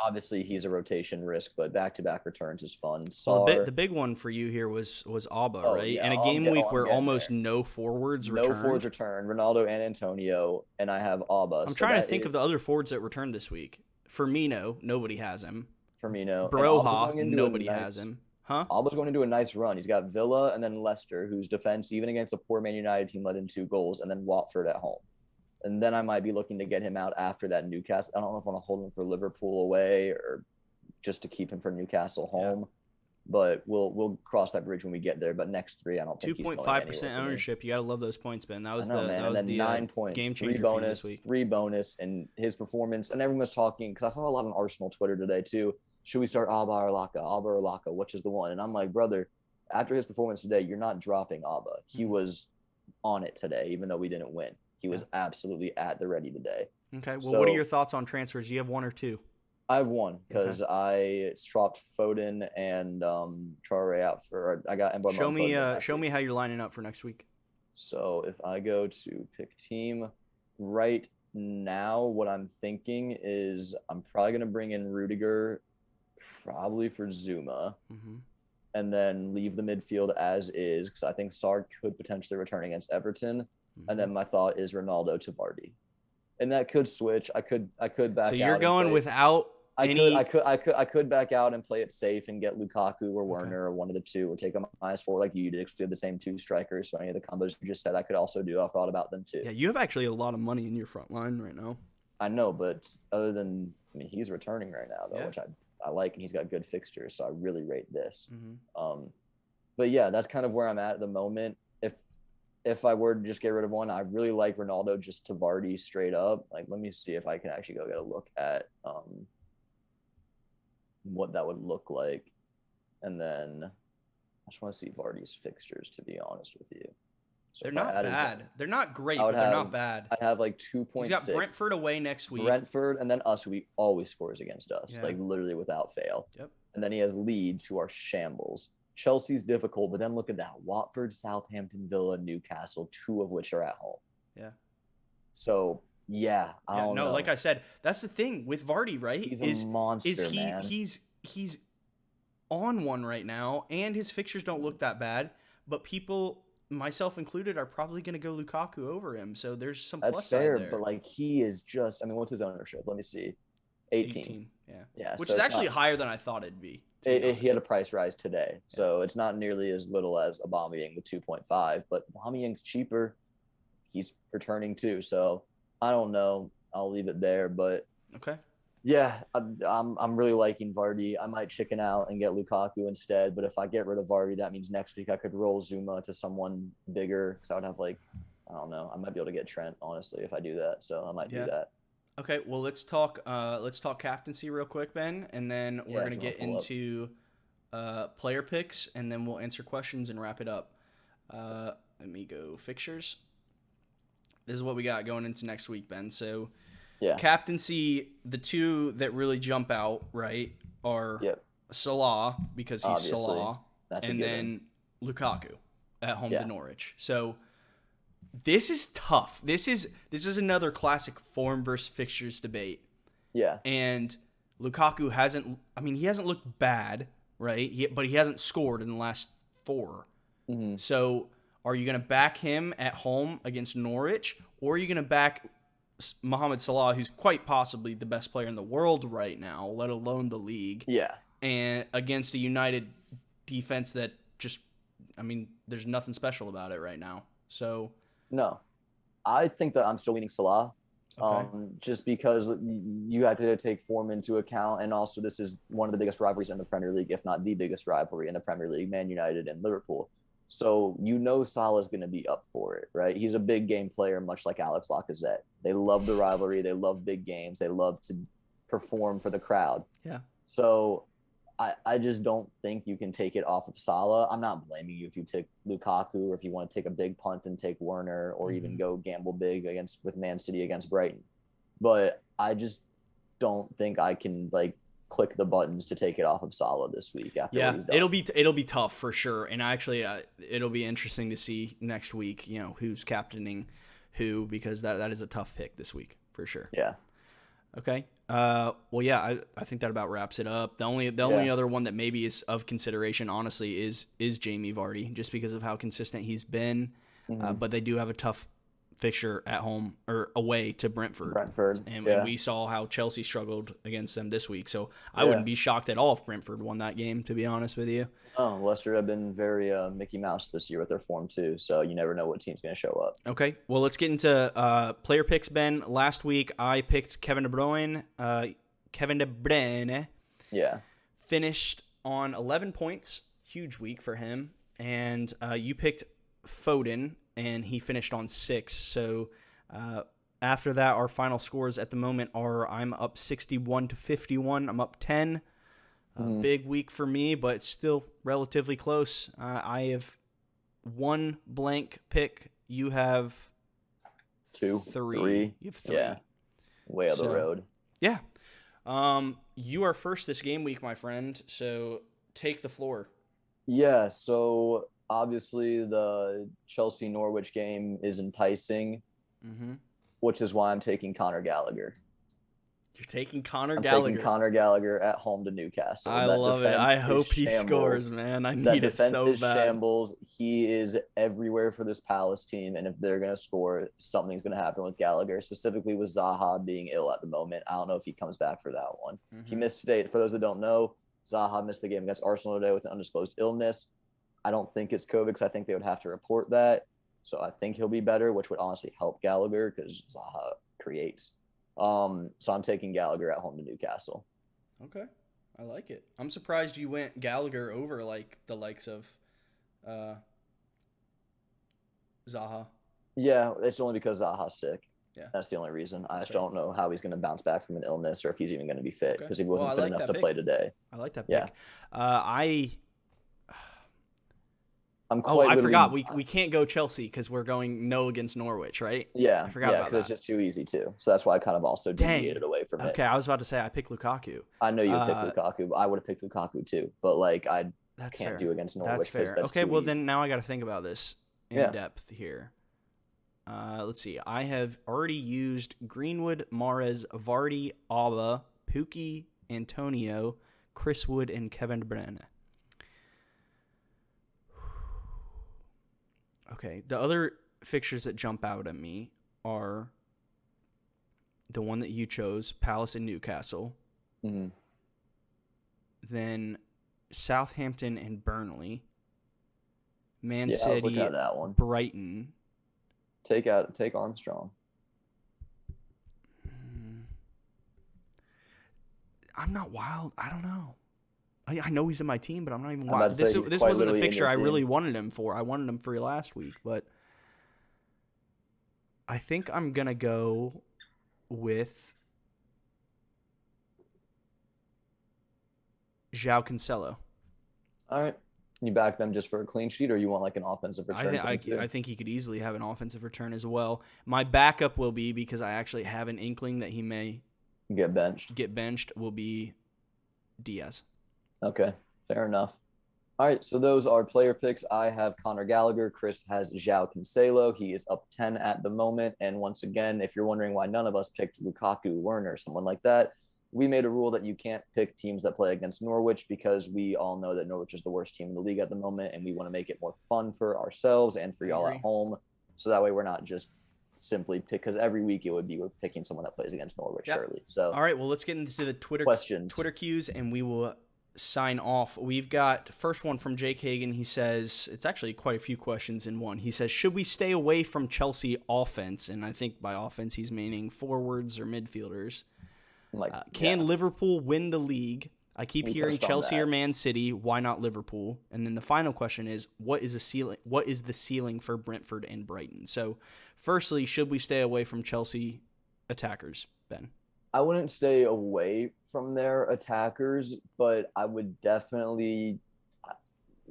B: obviously he's a rotation risk, but back-to-back returns is fun.
A: Well, the big one for you here was Alba, right?
B: Yeah,
A: and a game week where almost no forwards returned.
B: No forwards return. Ronaldo and Antonio, and I have Alba.
A: I'm trying to think of the other forwards that returned this week. Firmino, nobody has him.
B: Broha,
A: nobody has him.
B: Alba's going to do a nice run. He's got Villa and then Leicester, whose defense, even against a poor Man United team, let in 2 goals, and then Watford at home. And then I might be looking to get him out after that Newcastle. I don't know if I want to hold him for Liverpool away or just to keep him for Newcastle home. Yeah. But we'll cross that bridge when we get there. But next 3, I don't think
A: 2.5% ownership. You got to love those points, Ben. That was the
B: 9 points,
A: game changer for you this week.
B: 3 bonus, and his performance. And everyone was talking because I saw a lot on Arsenal Twitter today too. Should we start Alba or Laka? Which is the one? And I'm like, brother, after his performance today, you're not dropping Alba. He was on it today, even though we didn't win. He was absolutely at the ready today.
A: Okay. Well, what are your thoughts on transfers? Do you have 1 or 2?
B: I have 1 because I swapped Foden and Traore out for. I got Mbeumo.
A: Show me how you're lining up for next week.
B: So if I go to pick team right now, what I'm thinking is I'm probably gonna bring in Rudiger, probably for Zuma, and then leave the midfield as is because I think Sarr could potentially return against Everton, and then my thought is Ronaldo to Vardy, and that could switch. I could back out.
A: So you're going without.
B: I could back out and play it safe and get Lukaku or Werner or one of the two, or take a -4 like you did. Do the same 2 strikers. So any of the combos you just said, I could also do. I've thought about them too.
A: Yeah, you have actually a lot of money in your front line right now.
B: I know, but other than he's returning right now though, which I like, and he's got good fixtures, so I really rate this. But yeah, that's kind of where I'm at the moment. If I were to just get rid of one, I really like Ronaldo just to Vardy straight up. Like, let me see if I can actually go get a look at what that would look like. And then I just want to see Vardy's fixtures, to be honest with you. So
A: they're not bad. They're not great, but they're not bad.
B: I'd have like 2.6.
A: He's got Brentford away next week.
B: Brentford, and then us, who he always scores against us, like literally without fail.
A: Yep.
B: And then he has Leeds, who are shambles. Chelsea's difficult, but then look at that. Watford, Southampton, Villa, Newcastle, 2 of which are at home.
A: Yeah.
B: So, I don't know.
A: Like I said, that's the thing with Vardy, right?
B: He's a monster, man.
A: He's on one right now, and his fixtures don't look that bad, but people, myself included, are probably going to go Lukaku over him, so there's some plus side there.
B: But like, he is just, what's his ownership? Let me see. 18.
A: Yeah. Which is actually higher than I thought it'd be.
B: He had a price rise today, so it's not nearly as little as Aubameyang with 2.5, but Aubameyang's cheaper. He's returning too, so I don't know. I'll leave it there, but
A: okay.
B: Yeah, I'm really liking Vardy. I might chicken out and get Lukaku instead, but if I get rid of Vardy, that means next week I could roll Zuma to someone bigger because I would have I don't know. I might be able to get Trent, honestly, if I do that, so I might do that.
A: Okay, well, let's talk captaincy real quick, Ben, and then we're going to get into player picks, and then we'll answer questions and wrap it up. Let me go fixtures. This is what we got going into next week, Ben. So, captaincy, the 2 that really jump out, right, are Salah, because he's obviously Salah, and then Lukaku at home to Norwich. So, this is tough. This is another classic form versus fixtures debate. Yeah. And Lukaku hasn't looked bad, right? But he hasn't scored in the last 4. So are you going to back him at home against Norwich, or are you going to back Mohamed Salah, who's quite possibly the best player in the world right now, let alone the league? Yeah. And against a United defense that just, there's nothing special about it right now. So
B: no, I think that I'm still leaning Salah, just because you have to take form into account, and also this is one of the biggest rivalries in the Premier League, if not the biggest rivalry in the Premier League, Man United and Liverpool. So Salah's going to be up for it, right? He's a big game player, much like Alex Lacazette. They love the rivalry. They love big games. They love to perform for the crowd. Yeah. So I just don't think you can take it off of Salah. I'm not blaming you if you take Lukaku, or if you want to take a big punt and take Werner, or even go gamble big with Man City against Brighton. But I just don't think I can click the buttons to take it off of Salah this week after what he's done.
A: It'll be tough for sure, and actually it'll be interesting to see next week, who's captaining who, because that is a tough pick this week for sure. Yeah. Okay. I think that about wraps it up. The only other one that maybe is of consideration, honestly, is Jamie Vardy, just because of how consistent he's been. But they do have a tough fixture at home or away to Brentford. And we saw how Chelsea struggled against them this week. So I wouldn't be shocked at all if Brentford won that game, to be honest with you.
B: Oh, Leicester have been very Mickey Mouse this year with their form too. So you never know what team's going to show up.
A: Okay, well, let's get into player picks, Ben. Last week I picked Kevin De Bruyne.
B: Yeah.
A: Finished on 11 points. Huge week for him. And you picked Foden, and he finished on 6. So after that, our final scores at the moment are I'm up 61 to 51. I'm up 10. Big week for me, but still relatively close. I have 1 blank pick. You have
B: 2,
A: 3. You have 3.
B: Yeah. Way up the road.
A: Yeah. You are first this game week, my friend. So take the floor.
B: Yeah. So obviously the Chelsea-Norwich game is enticing, which is why I'm taking Conor Gallagher.
A: You're taking Conor Gallagher.
B: I'm taking Conor Gallagher at home to Newcastle.
A: I love it. I hope he scores, man. I need it so bad.
B: That shambles. He is everywhere for this Palace team, and if they're going to score, something's going to happen with Gallagher, specifically with Zaha being ill at the moment. I don't know if he comes back for that one. He missed today. For those that don't know, Zaha missed the game against Arsenal today with an undisclosed illness. I don't think it's COVID because I think they would have to report that. So I think he'll be better, which would honestly help Gallagher because Zaha creates. So I'm taking Gallagher at home to Newcastle.
A: Okay. I like it. I'm surprised you went Gallagher over like the likes of Zaha.
B: Yeah, it's only because Zaha's sick.
A: Yeah.
B: That's the only reason. I just don't know how he's going to bounce back from an illness or if he's even going to be fit because he wasn't fit enough to play today.
A: I like that pick.
B: Yeah.
A: I forgot. We can't go Chelsea because we're going no against Norwich, right?
B: Yeah.
A: I forgot about that.
B: Because it's just too easy too. So that's why I kind of also deviated away from it.
A: Okay, I was about to say I picked Lukaku.
B: I know you picked Lukaku. I would have picked Lukaku too. But like I can't do against Norwich.
A: That's fair. Okay, well then now I got to think about this in depth here. Let's see. I have already used Greenwood, Mahrez, Vardy, Alba, Pukki, Antonio, Chris Wood, and Kevin De Bruyne. Okay, the other fixtures that jump out at me are the one that you chose, Palace and Newcastle. Then Southampton and Burnley. Man City,
B: I was looking at that one.
A: Brighton.
B: Take Armstrong.
A: I'm not wild. I don't know. I know he's in my team, but I'm not even wild. This wasn't the fixture I really wanted him for. I wanted him for last week, but I think I'm going to go with João Cancelo.
B: All right. You back them just for a clean sheet, or you want like an offensive return?
A: I think he could easily have an offensive return as well. My backup will be, because I actually have an inkling that he may
B: get
A: benched, will be Diaz.
B: Okay, fair enough. All right, so those are player picks. I have Conor Gallagher. Chris has João Cancelo. He is up 10 at the moment. And once again, if you're wondering why none of us picked Lukaku, Werner, someone like that, we made a rule that you can't pick teams that play against Norwich because we all know that Norwich is the worst team in the league at the moment, and we want to make it more fun for ourselves and for y'all at home. So that way we're not just simply pick, because every week it would be we're picking someone that plays against Norwich, surely. So
A: all right, well, let's get into the Twitter cues, and we will sign off. We've got first one from Jake Hagan. He says, it's actually quite a few questions in one. He says, should we stay away from Chelsea offense? And I think by offense he's meaning forwards or midfielders. Can Liverpool win the league? I keep hearing Chelsea or Man City. Why not Liverpool? And then the final question is, what is the ceiling for Brentford and Brighton? So firstly, should we stay away from Chelsea attackers, Ben?
B: I wouldn't stay away from their attackers, but I would definitely,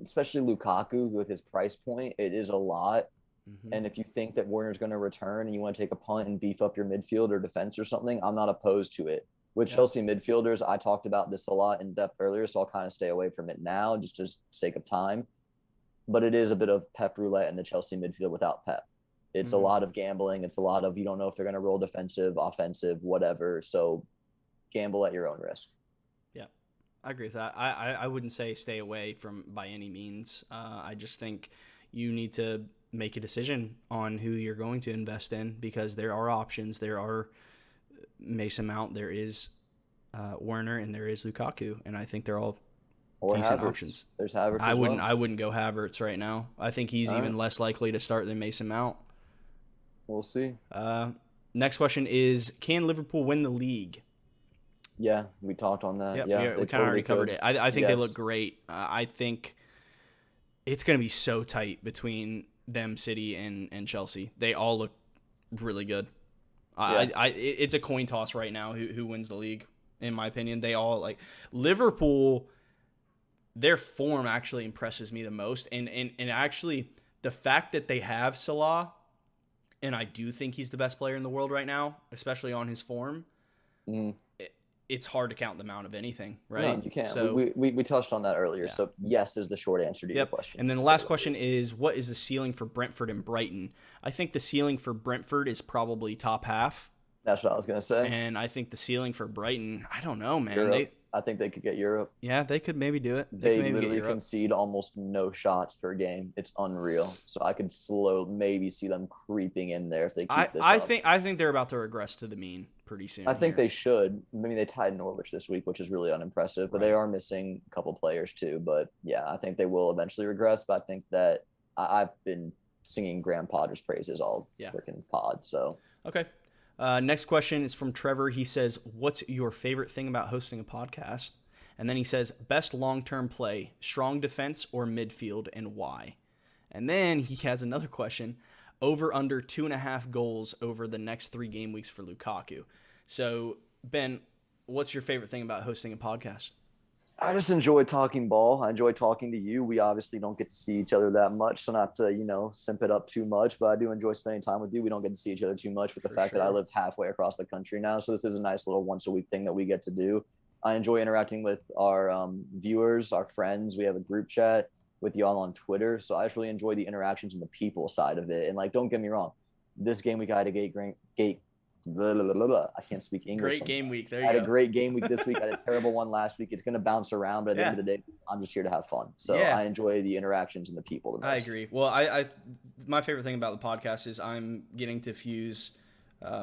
B: especially Lukaku with his price point, it is a lot. And if you think that Werner's going to return and you want to take a punt and beef up your midfield or defense or something, I'm not opposed to it. With Chelsea midfielders, I talked about this a lot in depth earlier, so I'll kind of stay away from it now just for sake of time. But it is a bit of Pep roulette in the Chelsea midfield without Pep. It's a lot of gambling. It's a lot of, you don't know if they're going to roll defensive, offensive, whatever. So gamble at your own risk.
A: Yeah, I agree with that. I wouldn't say stay away from by any means. I just think you need to make a decision on who you're going to invest in, because there are options. There are Mason Mount, there is Werner, and there is Lukaku, and I think they're all decent options.
B: There's Havertz.
A: I wouldn't go Havertz right now. I think he's even less likely to start than Mason Mount.
B: We'll see.
A: Next question is, can Liverpool win the league?
B: Yeah, we talked on that.
A: Yep,
B: yeah,
A: we kind of already covered it. I think they look great. I think it's going to be so tight between them, City, and Chelsea. They all look really good. It's a coin toss right now who wins the league, in my opinion. They all, like, Liverpool, their form actually impresses me the most. And actually, the fact that they have Salah, and I do think he's the best player in the world right now, especially on his form, it's hard to count them out of anything, right?
B: No, you can't.
A: So,
B: we touched on that earlier. Yeah. So, yes is the short answer to your question.
A: And then the last question is, what is the ceiling for Brentford and Brighton? I think the ceiling for Brentford is probably top half.
B: That's what I was going to say.
A: And I think the ceiling for Brighton, I don't know, man.
B: I think they could get Europe.
A: Yeah, they could maybe do it.
B: They literally concede almost no shots per game. It's unreal. So I could maybe see them creeping in there if they keep this up.
A: I think they're about to regress to the mean pretty soon.
B: I think they should. I mean, they tied Norwich this week, which is really unimpressive, but they are missing a couple players too. But yeah, I think they will eventually regress. But I think that I've been singing Graham Potter's praises all freaking pod. So
A: okay. Next question is from Trevor. He says, what's your favorite thing about hosting a podcast? And then he says, best long-term play, strong defense or midfield, and why? And then he has another question, over under 2.5 goals over the next 3 game weeks for Lukaku. So, Ben, what's your favorite thing about hosting a podcast?
B: I just enjoy talking ball. I enjoy talking to you. We obviously don't get to see each other that much, so not to, simp it up too much, but I do enjoy spending time with you. We don't get to see each other too much with the fact that I live halfway across the country now, so this is a nice little once-a-week thing that we get to do. I enjoy interacting with our viewers, our friends. We have a group chat with y'all on Twitter, so I just really enjoy the interactions and the people side of it. And, don't get me wrong, this game week I had a I can't speak English.
A: Great game week. There you
B: go. I
A: had
B: a great game week this week. I had a terrible one last week. It's going to bounce around, but at the end of the day, I'm just here to have fun. So I enjoy the interactions and the people the most.
A: I agree. Well, my favorite thing about the podcast is I'm getting to fuse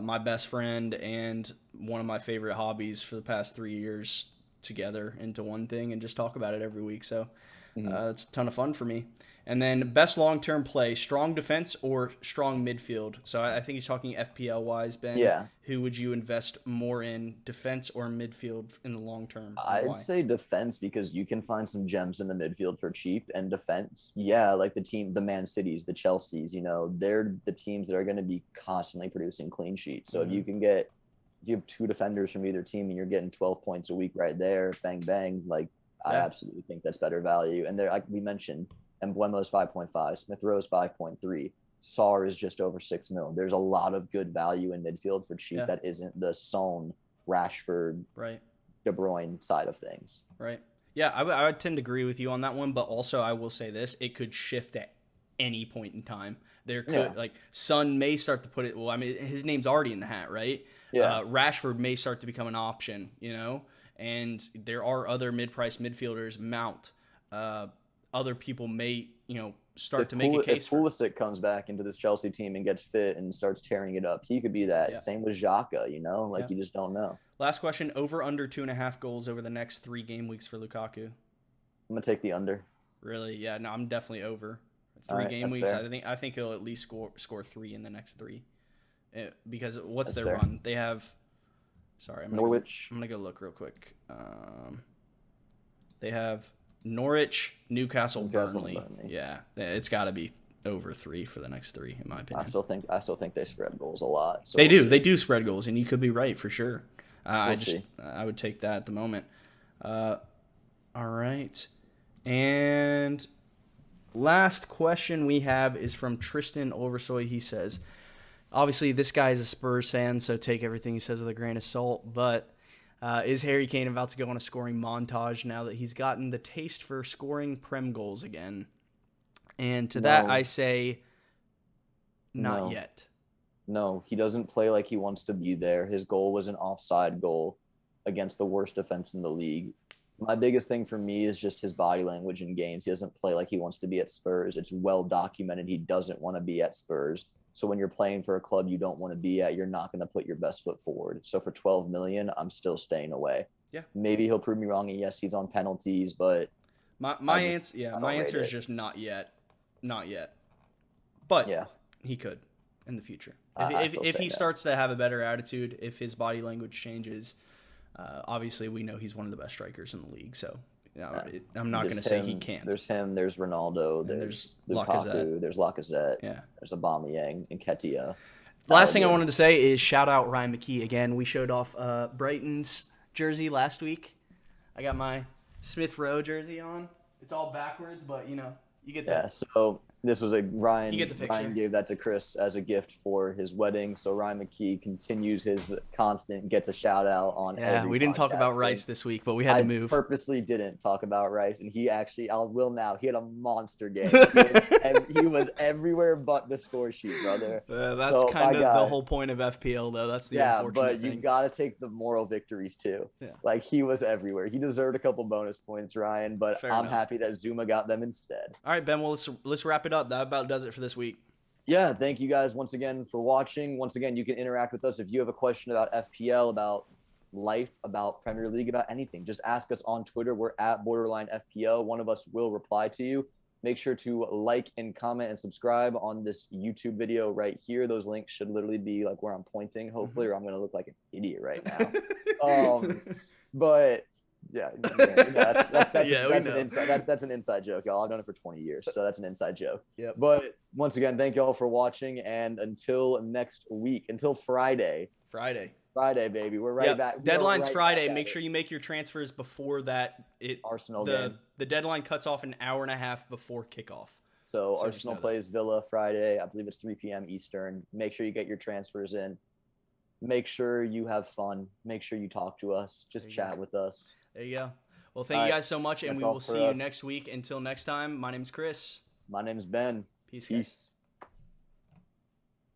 A: my best friend and one of my favorite hobbies for the past 3 years together into one thing and just talk about it every week. So it's a ton of fun for me. And then best long-term play, strong defense or strong midfield. So I think he's talking FPL-wise, Ben.
B: Yeah.
A: Who would you invest more in, defense or midfield in the long term?
B: I'd say defense, because you can find some gems in the midfield for cheap. And defense, like the Man Cities, the Chelseas, they're the teams that are going to be constantly producing clean sheets. So if you have 2 defenders from either team and you're getting 12 points a week right there, bang, bang, I absolutely think that's better value. And like we mentioned, Embuemo's 5.5, Smith Rowe's 5.3, Sarr is just over 6 mil. There's a lot of good value in midfield for cheap that isn't the Son, Rashford, De Bruyne side of things.
A: Right. Yeah, I would tend to agree with you on that one, but also I will say this, it could shift at any point in time. There could, Son may start to put it, well, I mean, his name's already in the hat, right?
B: Yeah.
A: Rashford may start to become an option, and there are other mid-price midfielders, Mount, other people may, start to make a case.
B: If Pulisic comes back into this Chelsea team and gets fit and starts tearing it up, he could be that. Yeah. Same with Xhaka, you just don't know.
A: Last question, over under 2.5 goals over the next 3 game weeks for Lukaku.
B: I'm going to take the under.
A: Really? Yeah, no, I'm definitely over. 3 game weeks, fair. I think he'll at least score 3 in the next 3. Because what's their run? They have
B: Norwich.
A: I'm going to go look real quick. They have Norwich, Newcastle, Burnley. Yeah, it's got to be over 3 for the next 3, in my opinion.
B: I still think they spread goals a lot. So
A: they do. They do spread goals, and you could be right for sure. I would take that at the moment. All right. And last question we have is from Tristan Oversoy. He says, obviously this guy is a Spurs fan, so take everything he says with a grain of salt, but is Harry Kane about to go on a scoring montage now that he's gotten the taste for scoring Prem goals again? And to that I say, not yet.
B: No, he doesn't play like he wants to be there. His goal was an offside goal against the worst defense in the league. My biggest thing for me is just his body language in games. He doesn't play like he wants to be at Spurs. It's well documented he doesn't want to be at Spurs. So when you're playing for a club you don't want to be at, you're not going to put your best foot forward. So for 12 million, I'm still staying away.
A: Yeah.
B: Maybe he'll prove me wrong, and yes, he's on penalties, but
A: my answer is just not yet. Not yet. But
B: yeah,
A: he could in the future. If he starts to have a better attitude, if his body language changes, obviously we know he's one of the best strikers in the league. So I'm not going to say he can't.
B: There's him. There's Ronaldo. There's Lukaku. There's Lacazette.
A: Yeah.
B: There's Aubameyang and Nketiah.
A: Last thing I wanted to say is shout out Ryan McKee again. We showed off Brighton's jersey last week. I got my Smith Rowe jersey on. It's all backwards, but you get that.
B: Yeah. So this was Ryan.
A: You get the picture.
B: Ryan gave that to Chris as a gift for his wedding. So Ryan McKee continues his constant, gets a shout out on.
A: Yeah, we didn't talk about Rice this week, but we had to move.
B: I purposely didn't talk about Rice, and he actually, I will now. He had a monster game. He was everywhere but the score sheet, brother.
A: That's kind of the whole point of FPL, though. That's the unfortunate thing.
B: But you got to take the moral victories too. Yeah. Like he was everywhere. He deserved a couple bonus points, Ryan. But Fair enough. Happy that Zuma got them instead.
A: All right, Ben. Well, let's wrap it up. That about does it for this week.
B: Yeah, thank you guys once again for watching. Once again, you can interact with us if you have a question about FPL, about life, about Premier League, about anything. Just ask us on Twitter. We're at Borderline FPL. One of us will reply to you. Make sure to like and comment and subscribe on this YouTube video right here. Those links should literally be like where I'm pointing, hopefully, or I'm going to look like an idiot right now. But yeah, that's an inside joke, y'all. I've done it for 20 years, so that's an inside joke.
A: Yep.
B: But once again, thank y'all for watching, and until next week, until Friday, baby, we're right back.
A: Deadline's Friday. Make sure you make your transfers before that.
B: Arsenal game.
A: The deadline cuts off an hour and a half before kickoff.
B: So Arsenal plays Villa Friday. I believe it's 3 p.m. Eastern. Make sure you get your transfers in. Make sure you have fun. Make sure you talk to us. Just chat with us.
A: There you go. Well, thank you guys so much, and we will see you next week. Until next time, my name's Chris.
B: My name's Ben.
A: Peace.